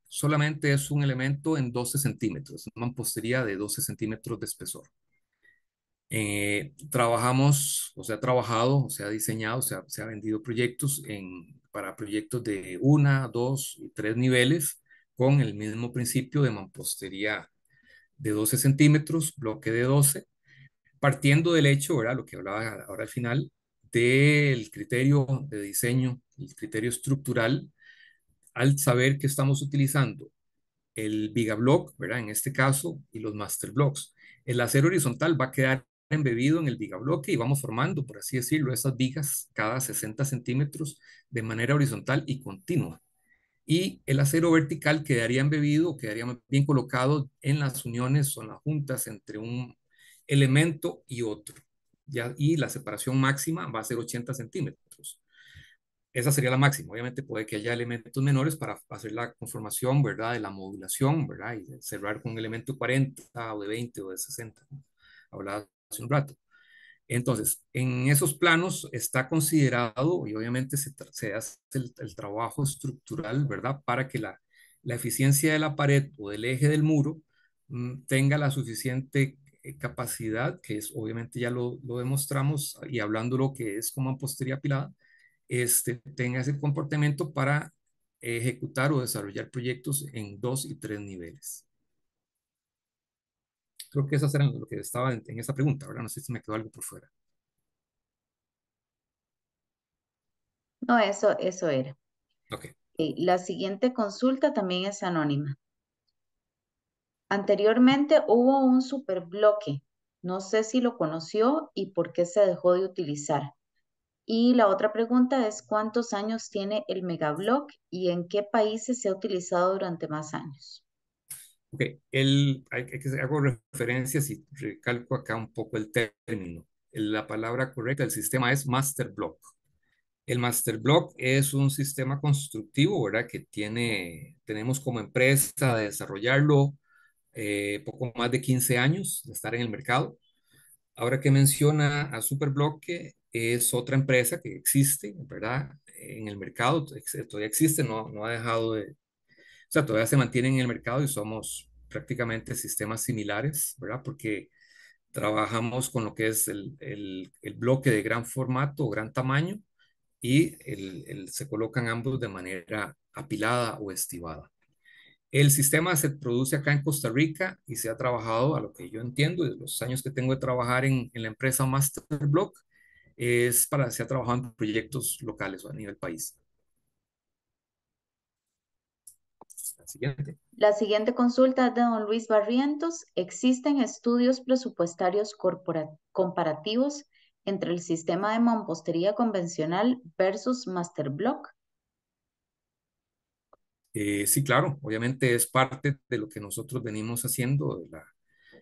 solamente es un elemento en 12 centímetros, una mampostería de 12 centímetros de espesor. Trabajamos, o se ha trabajado, o se ha diseñado, se ha vendido proyectos para proyectos de 1, 2 y 3 niveles con el mismo principio de mampostería de 12 centímetros, bloque de 12, partiendo del hecho, ¿verdad? Lo que hablaba ahora al final, del criterio de diseño, el criterio estructural, al saber que estamos utilizando el Vigablock, ¿verdad? En este caso, y los Master Blocks. El acero horizontal va a quedar embebido en el vigabloque y vamos formando, por así decirlo, esas vigas cada 60 centímetros de manera horizontal y continua. Y el acero vertical quedaría embebido, quedaría bien colocado en las uniones o en las juntas entre un elemento y otro. ¿Ya? Y la separación máxima va a ser 80 centímetros. Esa sería la máxima. Obviamente puede que haya elementos menores para hacer la conformación, ¿verdad? De la modulación, ¿verdad? Y cerrar con un elemento 40 o de 20 o de 60, ¿no? Hablaba hace un rato. Entonces, en esos planos está considerado y obviamente se hace el trabajo estructural, ¿verdad? Para que la eficiencia de la pared o del eje del muro tenga la suficiente capacidad, que es obviamente ya lo demostramos y hablando lo que es como mampostería apilada, tenga ese comportamiento para ejecutar o desarrollar proyectos en 2 y 3 niveles. Creo que esas eran lo que estaba en esa pregunta, ¿verdad? No sé si me quedó algo por fuera. No, eso era. Ok. La siguiente consulta también es anónima. Anteriormente hubo un superbloque. No sé si lo conoció y por qué se dejó de utilizar. Y la otra pregunta es, ¿cuántos años tiene el megablock y en qué países se ha utilizado durante más años? Ok, hay que hago referencias y recalco acá un poco el término. La palabra correcta del sistema es Master Block. El Master Block es un sistema constructivo, ¿verdad? Que tenemos como empresa de desarrollarlo poco más de 15 años de estar en el mercado. Ahora que menciona a Superbloque, es otra empresa que existe, ¿verdad? En el mercado, todavía existe, no ha dejado de, o sea, todavía se mantiene en el mercado y somos prácticamente sistemas similares, ¿verdad? Porque trabajamos con lo que es el bloque de gran formato, gran tamaño, y se colocan ambos de manera apilada o estivada. El sistema se produce acá en Costa Rica y se ha trabajado, a lo que yo entiendo, de los años que tengo de trabajar en la empresa Masterblock, se ha trabajado en proyectos locales o a nivel país. La siguiente. La siguiente consulta es de don Luis Barrientos. ¿Existen estudios presupuestarios comparativos entre el sistema de mampostería convencional versus Masterblock? Sí, claro, obviamente es parte de lo que nosotros venimos haciendo,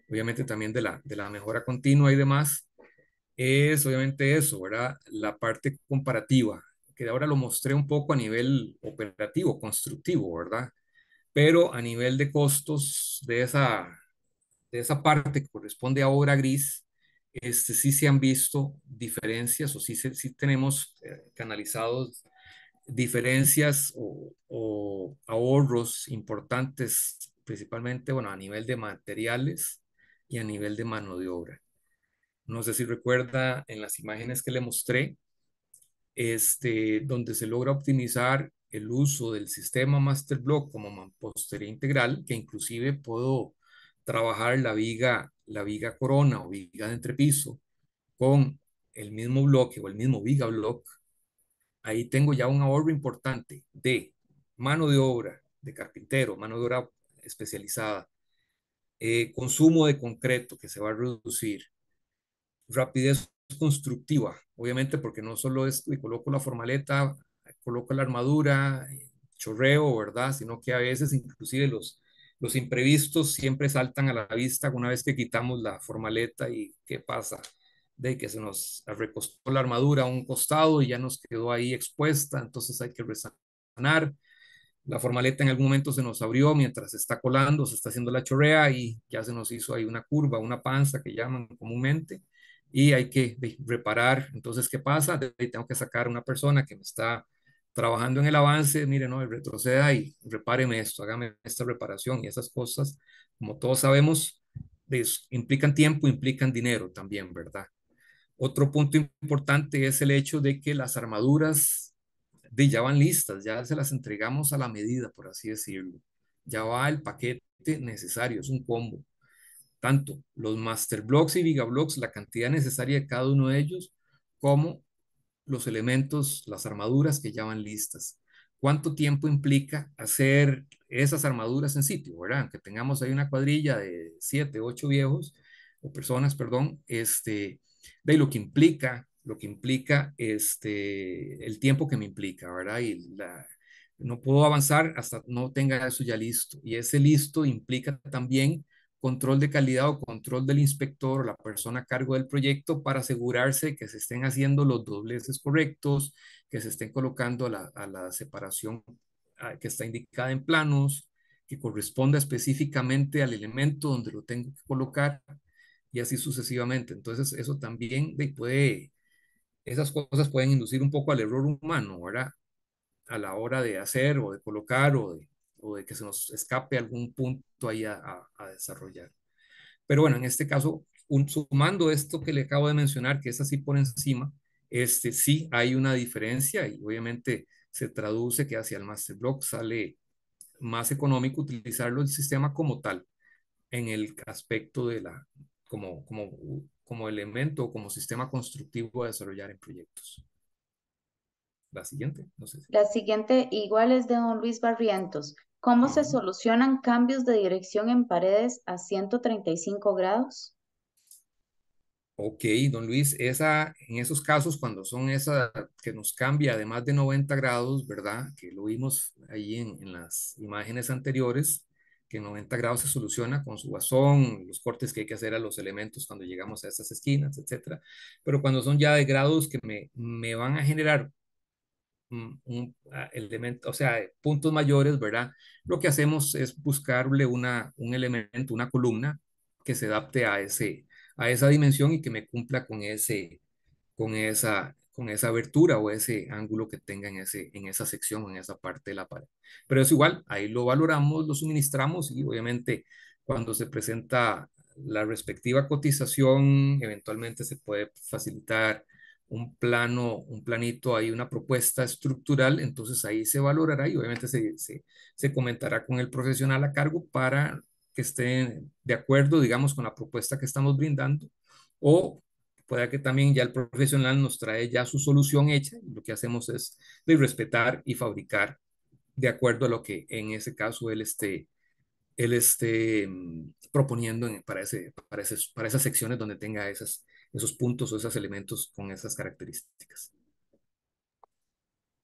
obviamente también de la mejora continua y demás, es obviamente eso, ¿verdad? La parte comparativa, que ahora lo mostré un poco a nivel operativo, constructivo, ¿verdad? Pero a nivel de costos de esa parte que corresponde a obra gris, sí se han visto diferencias o sí tenemos canalizados diferencias o ahorros importantes, principalmente, bueno, a nivel de materiales y a nivel de mano de obra. No sé si recuerda en las imágenes que le mostré, donde se logra optimizar el uso del sistema Masterblock como mampostería integral, que inclusive puedo trabajar la viga corona o viga de entrepiso con el mismo bloque o el mismo viga block. Ahí tengo ya un ahorro importante de mano de obra, de carpintero, mano de obra especializada, consumo de concreto que se va a reducir, rapidez constructiva, obviamente porque no solo es y coloco la formaleta, coloco la armadura, chorreo, ¿verdad? Sino que a veces inclusive los imprevistos siempre saltan a la vista una vez que quitamos la formaleta y ¿qué pasa? De que se nos recostó la armadura a un costado y ya nos quedó ahí expuesta, entonces hay que resanar. La formaleta en algún momento se nos abrió mientras se está colando, se está haciendo la chorrea y ya se nos hizo ahí una curva, una panza que llaman comúnmente y hay que reparar. Entonces, ¿qué pasa? Tengo que sacar a una persona que me está trabajando en el avance, mire, no, retroceda y repáreme esto, hágame esta reparación y esas cosas, como todos sabemos, implican tiempo, implican dinero también, ¿verdad? Otro punto importante es el hecho de que las armaduras ya van listas, ya se las entregamos a la medida, por así decirlo. Ya va el paquete necesario, es un combo. Tanto los Master Blocks y Viga Blocks, la cantidad necesaria de cada uno de ellos, como los elementos, las armaduras que ya van listas. ¿Cuánto tiempo implica hacer esas armaduras en sitio, verdad? Que tengamos ahí una cuadrilla de 7, 8 viejos, o personas, perdón, de lo que implica el tiempo que me implica, ¿verdad? No puedo avanzar hasta no tenga eso ya listo. Y ese listo implica también control de calidad o control del inspector o la persona a cargo del proyecto para asegurarse que se estén haciendo los dobleces correctos, que se estén colocando a la separación que está indicada en planos, que corresponda específicamente al elemento donde lo tengo que colocar y así sucesivamente. Entonces, eso también esas cosas pueden inducir un poco al error humano, ¿verdad? A la hora de hacer o de colocar o de que se nos escape algún punto ahí a desarrollar. Pero bueno, en este caso, sumando esto que le acabo de mencionar, que es así por encima, sí hay una diferencia y obviamente se traduce que hacia el Master Block sale más económico utilizarlo el sistema como tal, en el aspecto como elemento, como sistema constructivo a desarrollar en proyectos. La siguiente, no sé si. La siguiente igual es de don Luis Barrientos. ¿Cómo se Ujú. solucionan cambios de dirección en paredes a 135 grados? Ok, don Luis, en esos casos, cuando son esa que nos cambia de más de 90 grados, ¿verdad? Que lo vimos ahí en las imágenes anteriores, que en 90 grados se soluciona con su bastón, los cortes que hay que hacer a los elementos cuando llegamos a estas esquinas, etcétera. Pero cuando son ya de grados que me van a generar elemento, o sea, puntos mayores, ¿verdad? Lo que hacemos es buscarle un elemento, una columna que se adapte a esa dimensión y que me cumpla con esa abertura o ese ángulo que tenga en esa sección o en esa parte de la pared. Pero es igual, ahí lo valoramos, lo suministramos y obviamente cuando se presenta la respectiva cotización, eventualmente se puede facilitar un planito, hay una propuesta estructural, entonces ahí se valorará y obviamente se comentará con el profesional a cargo para que esté de acuerdo, digamos, con la propuesta que estamos brindando, o pueda que también ya el profesional nos trae ya su solución hecha, y lo que hacemos es de respetar y fabricar de acuerdo a lo que en ese caso él esté proponiendo para esas secciones donde tenga esos puntos o esos elementos con esas características.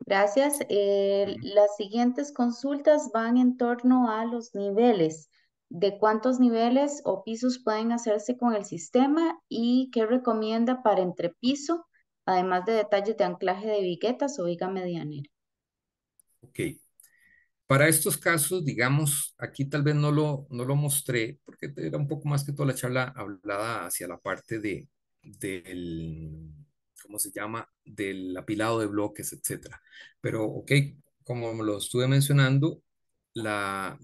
Gracias. Las siguientes consultas van en torno a los niveles. ¿De cuántos niveles o pisos pueden hacerse con el sistema y qué recomienda para entrepiso, además de detalles de anclaje de viguetas o viga medianera? Ok. Para estos casos, digamos, aquí tal vez no lo mostré porque era un poco más que toda la charla hablada hacia la parte del, ¿cómo se llama? Del apilado de bloques, etcétera. Pero, ok, como lo estuve mencionando,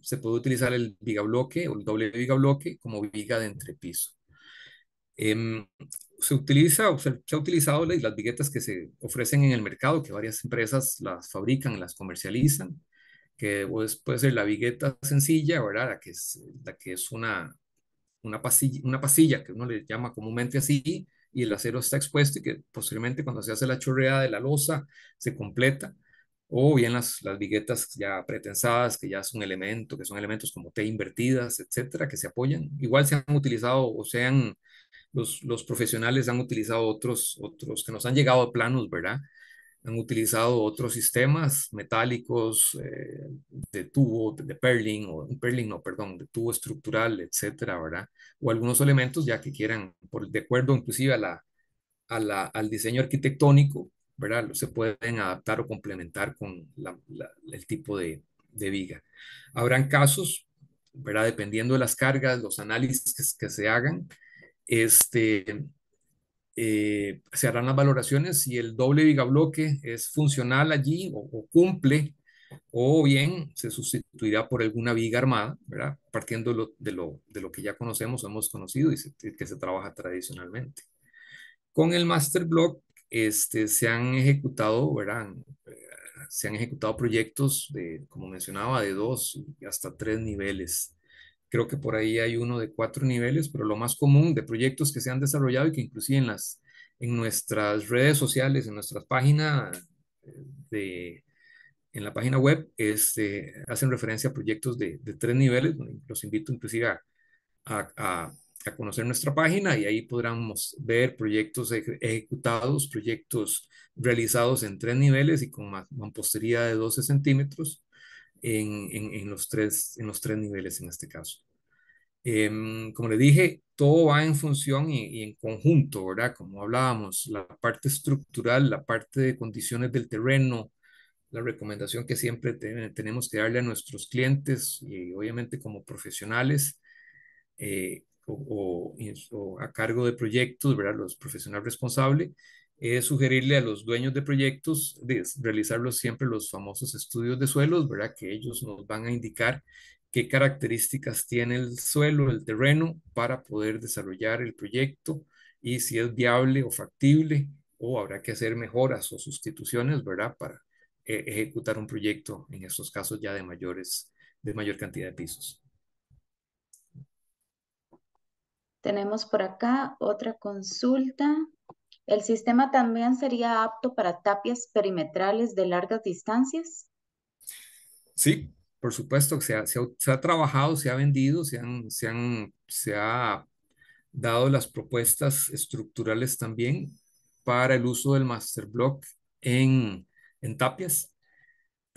se puede utilizar el vigabloque o el doble vigabloque como viga de entrepiso. Em, se utiliza o se ha utilizado las viguetas que se ofrecen en el mercado, que varias empresas las fabrican, las comercializan, que pues, puede ser la vigueta sencilla, ¿verdad? La que es una pasilla que uno le llama comúnmente así, y el acero está expuesto y que posteriormente cuando se hace la chorreada de la losa se completa, o bien las viguetas ya pretensadas, que ya son elementos, que son elementos como T invertidas, etcétera, que se apoyan. Igual se han utilizado o sean los profesionales han utilizado otros que nos han llegado a planos, ¿verdad? Han utilizado otros sistemas metálicos de tubo, de purling, o purling, no, perdón, de tubo estructural, etcétera, ¿verdad? O algunos elementos ya que quieran, de acuerdo inclusive al diseño arquitectónico, ¿verdad? Se pueden adaptar o complementar con el tipo de viga. Habrán casos, ¿verdad? Dependiendo de las cargas, los análisis que se hagan, este, se harán las valoraciones si el doble vigabloque es funcional allí o cumple, o bien se sustituirá por alguna viga armada, ¿verdad? Partiendo de lo que ya conocemos, hemos conocido y que se trabaja tradicionalmente. Con el Master Block se han ejecutado, ¿verdad? Se han ejecutado proyectos como mencionaba, de 2 y hasta 3 niveles. Creo que por ahí hay uno de 4 niveles, pero lo más común de proyectos que se han desarrollado y que inclusive en nuestras redes sociales, en nuestras páginas en la página web, hacen referencia a proyectos de 3 niveles. Los invito inclusive a, a- a conocer nuestra página y ahí podremos ver proyectos ejecutados, proyectos realizados en 3 niveles y con mampostería de 12 centímetros en los tres niveles en este caso. Como le dije, todo va en función y en conjunto, ¿verdad? Como hablábamos, la parte estructural, la parte de condiciones del terreno, la recomendación que siempre tenemos que darle a nuestros clientes y obviamente como profesionales o a cargo de proyectos, ¿verdad? Los profesionales responsables, es sugerirle a los dueños de proyectos de realizarlos siempre los famosos estudios de suelos, ¿verdad? Que ellos nos van a indicar qué características tiene el suelo, el terreno, para poder desarrollar el proyecto y si es viable o factible o habrá que hacer mejoras o sustituciones, ¿verdad? Para ejecutar un proyecto en estos casos ya de mayor cantidad de pisos. Tenemos por acá otra consulta. ¿El sistema también sería apto para tapias perimetrales de largas distancias? Sí, por supuesto que se ha trabajado, se ha vendido, se ha dado las propuestas estructurales también para el uso del Master Block en tapias.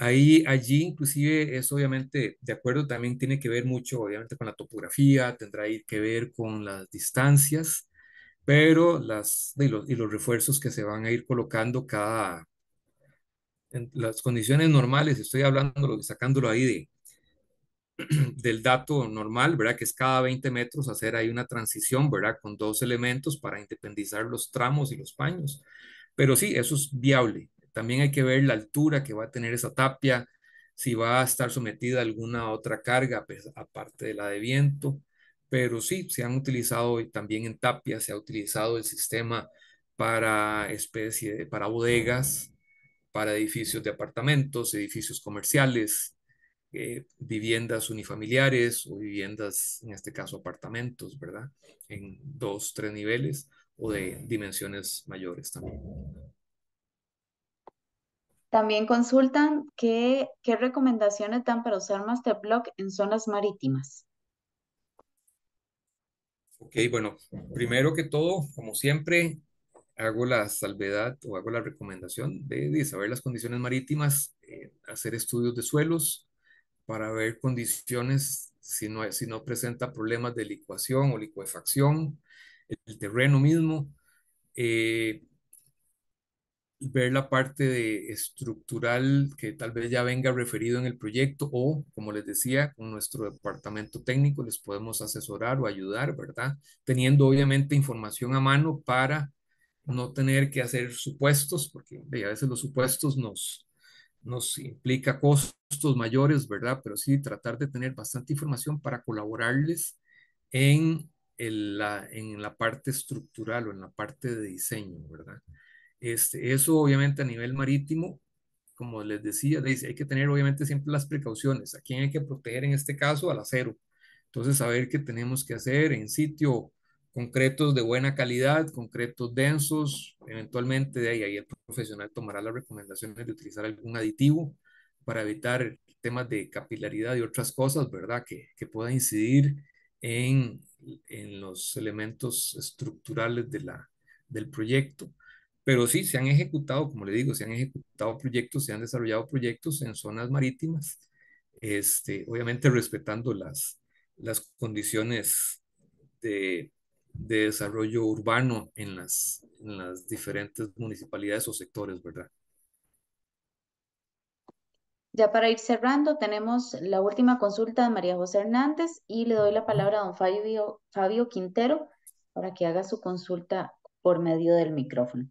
Allí inclusive es obviamente, de acuerdo, también tiene que ver mucho, obviamente, con la topografía, tendrá que ver con las distancias, pero y los refuerzos que se van a ir colocando en las condiciones normales, estoy hablando, sacándolo ahí del dato normal, ¿verdad? Que es cada 20 metros hacer ahí una transición, ¿verdad? Con dos elementos para independizar los tramos y los paños. Pero sí, eso es viable. También hay que ver la altura que va a tener esa tapia, si va a estar sometida a alguna otra carga, pues, aparte de la de viento. Pero sí, se han utilizado y también en tapia, se ha utilizado el sistema para bodegas, para edificios de apartamentos, edificios comerciales, viviendas unifamiliares o viviendas, en este caso apartamentos, ¿verdad? En dos, tres niveles o de dimensiones mayores también. También consultan qué recomendaciones dan para usar Masterblock en zonas marítimas. Ok, bueno, primero que todo, como siempre, hago la salvedad o hago la recomendación de saber las condiciones marítimas, hacer estudios de suelos para ver condiciones, si no presenta problemas de licuación o licuefacción, el terreno mismo, eh, ver la parte de estructural que tal vez ya venga referido en el proyecto o, como les decía, con nuestro departamento técnico les podemos asesorar o ayudar, ¿verdad? Teniendo obviamente información a mano para no tener que hacer supuestos, porque a veces los supuestos nos implica costos mayores, ¿verdad? Pero sí tratar de tener bastante información para colaborarles en, en la parte estructural o en la parte de diseño, ¿verdad? Eso obviamente a nivel marítimo, como les decía, dice, hay que tener obviamente siempre las precauciones. ¿A quién hay que proteger en este caso? Al acero. Entonces, saber qué tenemos que hacer en sitio, concretos de buena calidad, concretos densos, eventualmente ahí el profesional tomará las recomendaciones de utilizar algún aditivo para evitar temas de capilaridad y otras cosas, ¿verdad? Que pueda incidir en, en los elementos estructurales del proyecto. Pero sí, se han ejecutado, como le digo, se han ejecutado proyectos, se han desarrollado proyectos en zonas marítimas, obviamente respetando las condiciones de desarrollo urbano en las diferentes municipalidades o sectores, ¿verdad? Ya para ir cerrando, tenemos la última consulta de María José Hernández y le doy la palabra a don Fabio Quintero para que haga su consulta por medio del micrófono.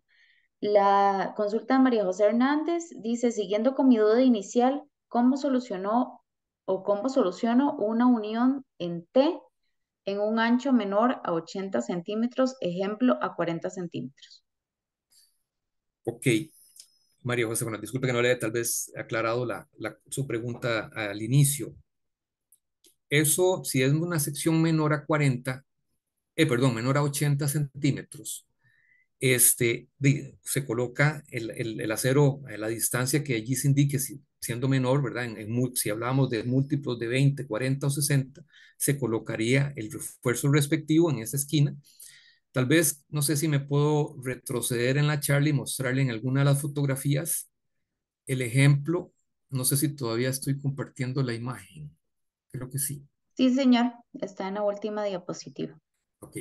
La consulta de María José Hernández dice, siguiendo con mi duda inicial, ¿cómo solucionó o cómo soluciono una unión en T en un ancho menor a 80 centímetros, ejemplo, a 40 centímetros? Ok, María José, bueno, disculpe que no le haya tal vez aclarado su pregunta al inicio. Eso, si es una sección menor a 40, perdón, menor a 80 centímetros, se coloca el acero a la distancia que allí se indique, siendo menor, ¿verdad? Si hablábamos de múltiplos de 20, 40 o 60, se colocaría el refuerzo respectivo en esa esquina. Tal vez, no sé si me puedo retroceder en la charla y mostrarle en alguna de las fotografías el ejemplo. No sé si todavía estoy compartiendo la imagen. Creo que sí. Sí, señor, está en la última diapositiva. Ok.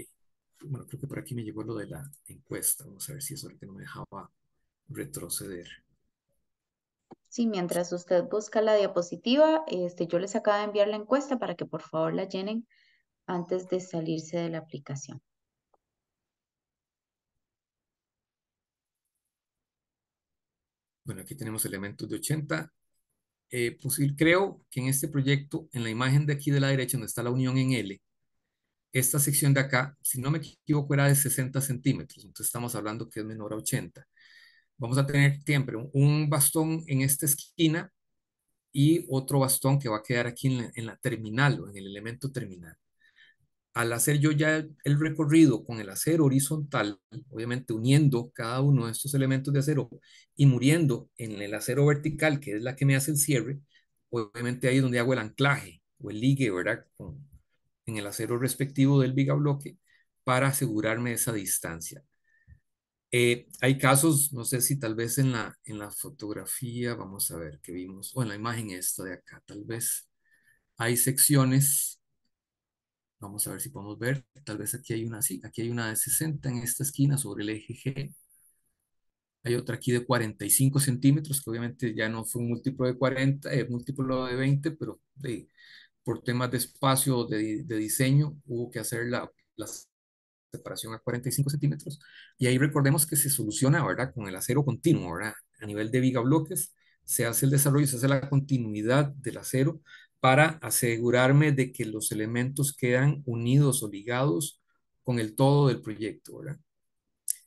Bueno, creo que por aquí me llegó lo de la encuesta. Vamos a ver si eso ahorita no me dejaba retroceder. Sí, mientras usted busca la diapositiva, yo les acabo de enviar la encuesta para que por favor la llenen antes de salirse de la aplicación. Bueno, aquí tenemos elementos de 80. Creo que en este proyecto, en la imagen de aquí de la derecha, donde está la unión en L, esta sección de acá, si no me equivoco, era de 60 centímetros. Entonces estamos hablando que es menor a 80. Vamos a tener siempre un bastón en esta esquina y otro bastón que va a quedar aquí en la terminal o en el elemento terminal. Al hacer yo ya el recorrido con el acero horizontal, obviamente uniendo cada uno de estos elementos de acero y muriendo en el acero vertical, que es la que me hace el cierre, obviamente ahí es donde hago el anclaje o el ligue, ¿verdad? En el acero respectivo del vigabloque para asegurarme esa distancia. Hay casos, no sé si tal vez en la fotografía, vamos a ver qué vimos, o en la imagen esta de acá, tal vez hay secciones, vamos a ver si podemos ver, tal vez aquí hay una, sí, aquí hay una de 60 en esta esquina sobre el eje G, hay otra aquí de 45 centímetros, que obviamente ya no fue un múltiplo de 40, múltiplo de 20, pero por temas de espacio, de diseño, hubo que hacer la separación a 45 centímetros. Y ahí recordemos que se soluciona, ¿verdad? Con el acero continuo, ¿verdad? A nivel de vigabloques, se hace el desarrollo, se hace la continuidad del acero para asegurarme de que los elementos quedan unidos o ligados con el todo del proyecto, ¿verdad?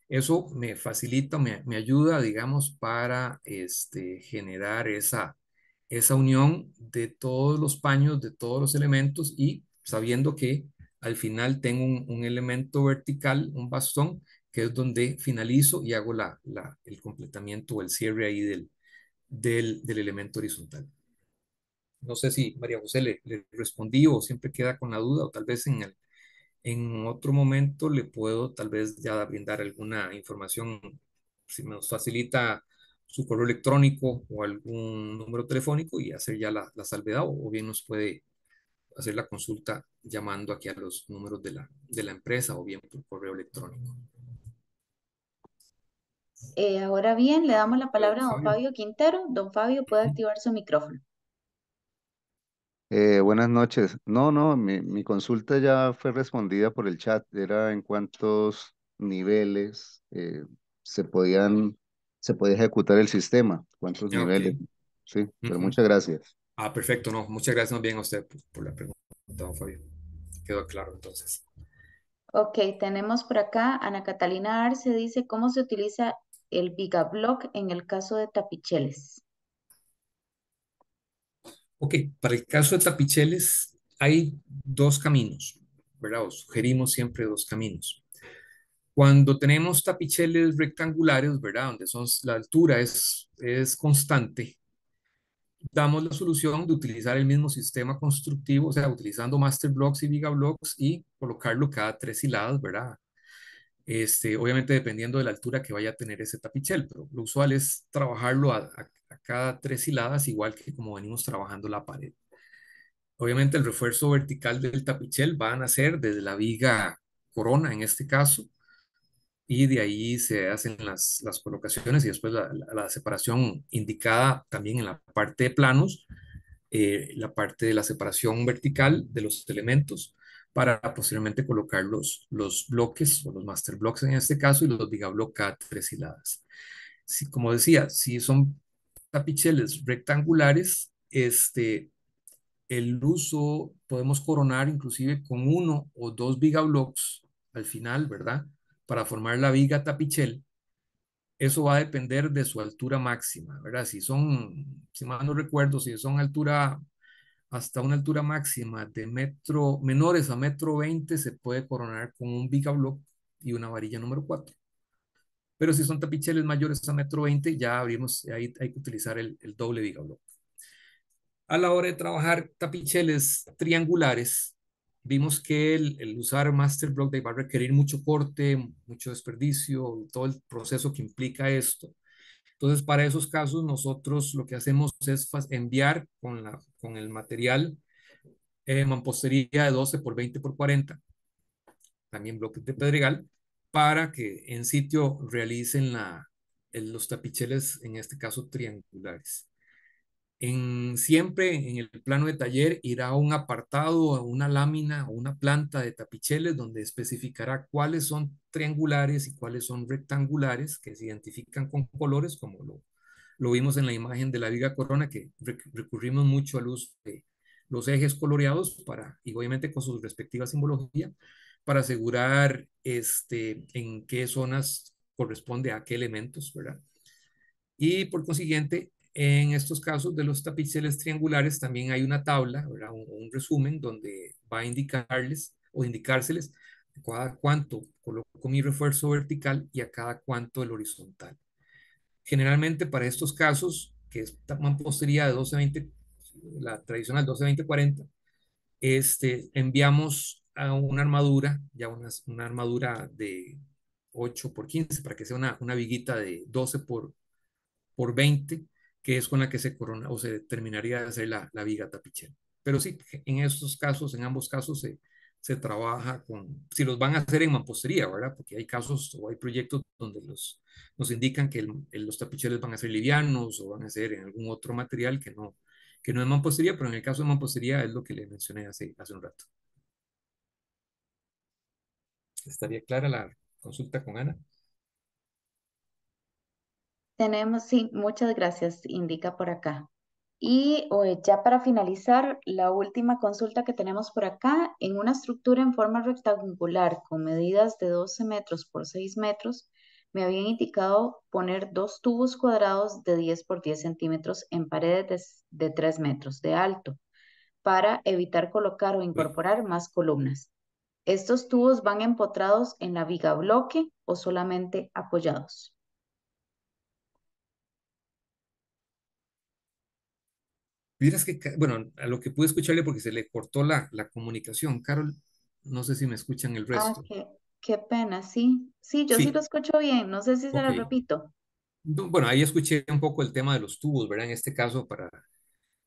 Eso me facilita, me ayuda, digamos, para generar esa unión de todos los paños, de todos los elementos y sabiendo que al final tengo un elemento vertical, un bastón, que es donde finalizo y hago el completamiento o el cierre ahí del elemento horizontal. No sé si María José le respondí o siempre queda con la duda o tal vez en otro momento le puedo tal vez ya brindar alguna información, si nos facilita su correo electrónico o algún número telefónico y hacer ya la salvedad o bien nos puede hacer la consulta llamando aquí a los números de la empresa o bien por correo electrónico. Ahora bien, le damos la Don palabra a don Fabio. Fabio Quintero. Don Fabio puede activar su micrófono. Buenas noches. No, mi consulta ya fue respondida por el chat. Era en cuántos niveles se podía ejecutar el sistema. ¿Cuántos Ok. niveles? Sí, pero Ujú. muchas gracias. Perfecto. No, muchas gracias más bien a usted por la pregunta, don Fabio. Quedó claro entonces. Ok, tenemos por acá Ana Catalina Arce dice cómo se utiliza el Vigablock en el caso de tapicheles. Ok, para el caso de tapicheles hay dos caminos, ¿verdad? Os sugerimos siempre dos caminos. Cuando tenemos tapicheles rectangulares, ¿verdad? Donde la altura es constante, damos la solución de utilizar el mismo sistema constructivo, o sea, utilizando master blocks y gigablocks y colocarlo cada 3 hiladas, ¿verdad? Obviamente dependiendo de la altura que vaya a tener ese tapichel, pero lo usual es trabajarlo a cada 3 hiladas, igual que como venimos trabajando la pared. Obviamente el refuerzo vertical del tapichel va a nacer desde la viga corona en este caso, y de ahí se hacen las colocaciones y después la separación indicada también en la parte de planos, la parte de la separación vertical de los elementos para posteriormente colocar los bloques o los master blocks en este caso y los gigablock cada 3 hiladas. Si, como decía, si son tapicheles rectangulares, el uso podemos coronar inclusive con 1 o 2 vigablocks al final, ¿verdad? Para formar la viga tapichel. Eso va a depender de su altura máxima, ¿verdad? Si mal no recuerdo, si son hasta una altura máxima de menores a 1,20 m, se puede coronar con un vigablock y una varilla número 4. Pero si son tapicheles mayores a 1,20 m, ya abrimos, ahí hay que utilizar el doble vigablock. A la hora de trabajar tapicheles triangulares, vimos que el usar Master Block va a requerir mucho corte, mucho desperdicio, todo el proceso que implica esto. Entonces, para esos casos, nosotros lo que hacemos es enviar con el material mampostería de 12 por 20 por 40, también bloques de pedregal, para que en sitio realicen los tapicheles, en este caso triangulares. Siempre en el plano de taller irá un apartado, una lámina o una planta de tapicheles donde especificará cuáles son triangulares y cuáles son rectangulares, que se identifican con colores, como lo vimos en la imagen de la viga corona, que recurrimos mucho al uso de los ejes coloreados y obviamente con su respectiva simbología, para asegurar en qué zonas corresponde a qué elementos, ¿verdad? Y por consiguiente, en estos casos de los tapiceles triangulares también hay una tabla, ¿verdad? Un resumen donde va a indicarles o indicárseles a cada cuánto coloco mi refuerzo vertical y a cada cuánto el horizontal. Generalmente para estos casos, que es mampostería de 12-20, la tradicional 12-20-40, enviamos a una armadura, ya una armadura 8 por 15 para que sea una viguita de 12 por 20, que es con la que se corona o se terminaría de hacer la viga tapichera. Pero sí, en estos casos, en ambos casos, se trabaja con, si los van a hacer en mampostería, ¿verdad? Porque hay casos o hay proyectos donde nos indican que los tapicheros van a ser livianos o van a ser en algún otro material que no es mampostería, pero en el caso de mampostería es lo que le mencioné hace un rato. ¿Estaría clara la consulta con Ana? Tenemos, sí, muchas gracias, indica por acá. Y ya para finalizar, la última consulta que tenemos por acá, en una estructura en forma rectangular con medidas de 12 metros por 6 metros, me habían indicado poner dos tubos cuadrados de 10 por 10 centímetros en paredes de 3 metros de alto para evitar colocar o Sí. incorporar más columnas. ¿Estos tubos van empotrados en la viga bloque o solamente apoyados? Miras que, bueno, a lo que pude escucharle porque se le cortó la comunicación. Carol, no sé si me escuchan el Ah, resto. qué pena, sí. Sí, yo sí lo Sí, escucho bien. No sé si se ok. la repito. Bueno, ahí escuché un poco el tema de los tubos, ¿verdad? En este caso, para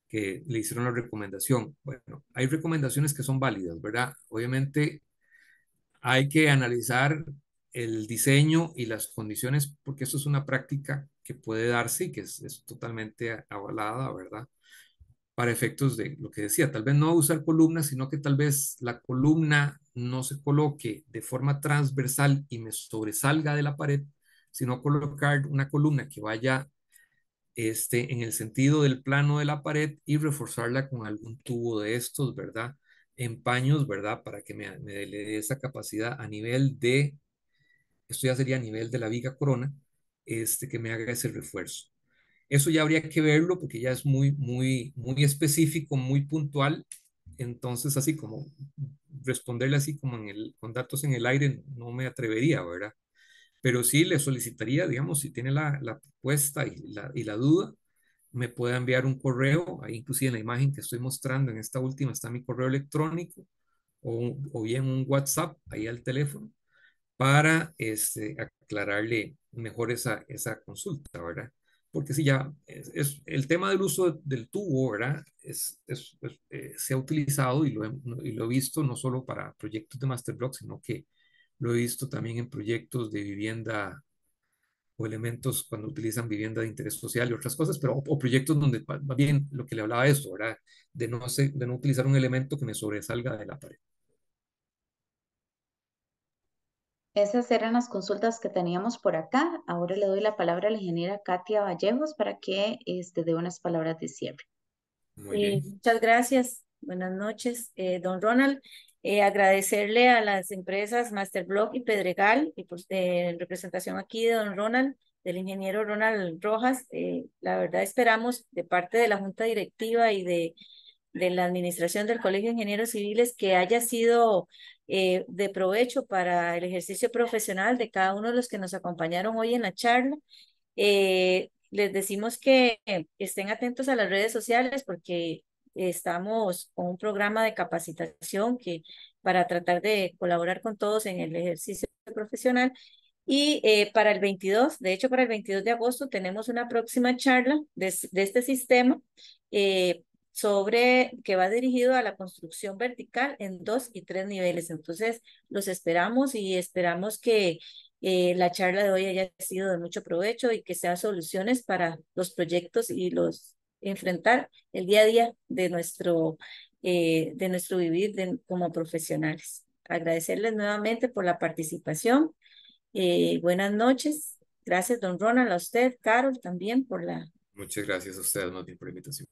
que le hicieron la recomendación. Bueno, hay recomendaciones que son válidas, ¿verdad? Obviamente hay que analizar el diseño y las condiciones, porque eso es una práctica que puede darse y que es totalmente avalada, ¿verdad? Para efectos de lo que decía, tal vez no usar columnas, sino que tal vez la columna no se coloque de forma transversal y me sobresalga de la pared, sino colocar una columna que vaya en el sentido del plano de la pared y reforzarla con algún tubo de estos, ¿verdad? En paños, ¿verdad? Para que me dé esa capacidad a nivel de, esto ya sería a nivel de la viga corona, que me haga ese refuerzo. Eso ya habría que verlo porque ya es muy específico, muy puntual. Entonces, así como responderle así como con datos en el aire, no me atrevería, ¿verdad? Pero sí le solicitaría, digamos, si tiene la propuesta y la duda, me puede enviar un correo, ahí inclusive en la imagen que estoy mostrando, en esta última está mi correo electrónico, o bien un WhatsApp ahí al teléfono, para aclararle mejor esa consulta, ¿verdad? Porque si ya el tema del uso del tubo, ¿verdad? Se ha utilizado y lo he visto no solo para proyectos de Masterblock, sino que lo he visto también en proyectos de vivienda o elementos cuando utilizan vivienda de interés social y otras cosas, pero o proyectos donde más bien lo que le hablaba de esto, ¿verdad? De no utilizar un elemento que me sobresalga de la pared. Esas eran las consultas que teníamos por acá. Ahora le doy la palabra a la ingeniera Katia Vallejos para que dé unas palabras de cierre. Muy bien. Muchas gracias. Buenas noches, don Ronald. Agradecerle a las empresas Masterblock y Pedregal, y pues, en representación aquí de don Ronald, del ingeniero Ronald Rojas. La verdad esperamos de parte de la Junta Directiva y de la Administración del Colegio de Ingenieros Civiles que haya sido de provecho para el ejercicio profesional de cada uno de los que nos acompañaron hoy en la charla. Les decimos que estén atentos a las redes sociales porque estamos con un programa de capacitación para tratar de colaborar con todos en el ejercicio profesional. Y para el 22, de hecho para el 22 de agosto tenemos una próxima charla de este sistema que va dirigido a la construcción vertical en 2 y 3 niveles. Entonces los esperamos y esperamos que la charla de hoy haya sido de mucho provecho y que sea soluciones para los proyectos y enfrentar el día a día de nuestro vivir como profesionales. Agradecerles nuevamente por la participación. Buenas noches. Gracias, don Ronald, a usted, Carol, también por la Muchas gracias a ustedes, más bien, por la invitación.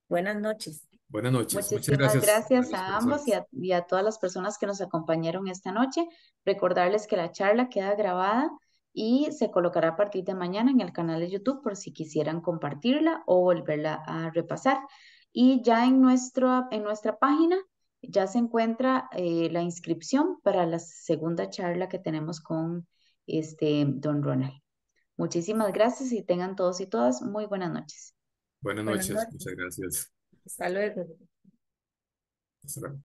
buenas noches. Buenas noches. Muchas Muchísimas gracias a gracias las a ambos personas. y a todas las personas que nos acompañaron esta noche. Recordarles que la charla queda grabada y se colocará a partir de mañana en el canal de YouTube por si quisieran compartirla o volverla a repasar. Y ya en nuestra página ya se encuentra la inscripción para la segunda charla que tenemos con don Ronald. Muchísimas gracias y tengan todos y todas muy buenas noches. Buenas Buenas noches. noches. Muchas gracias. Hasta luego. Hasta luego.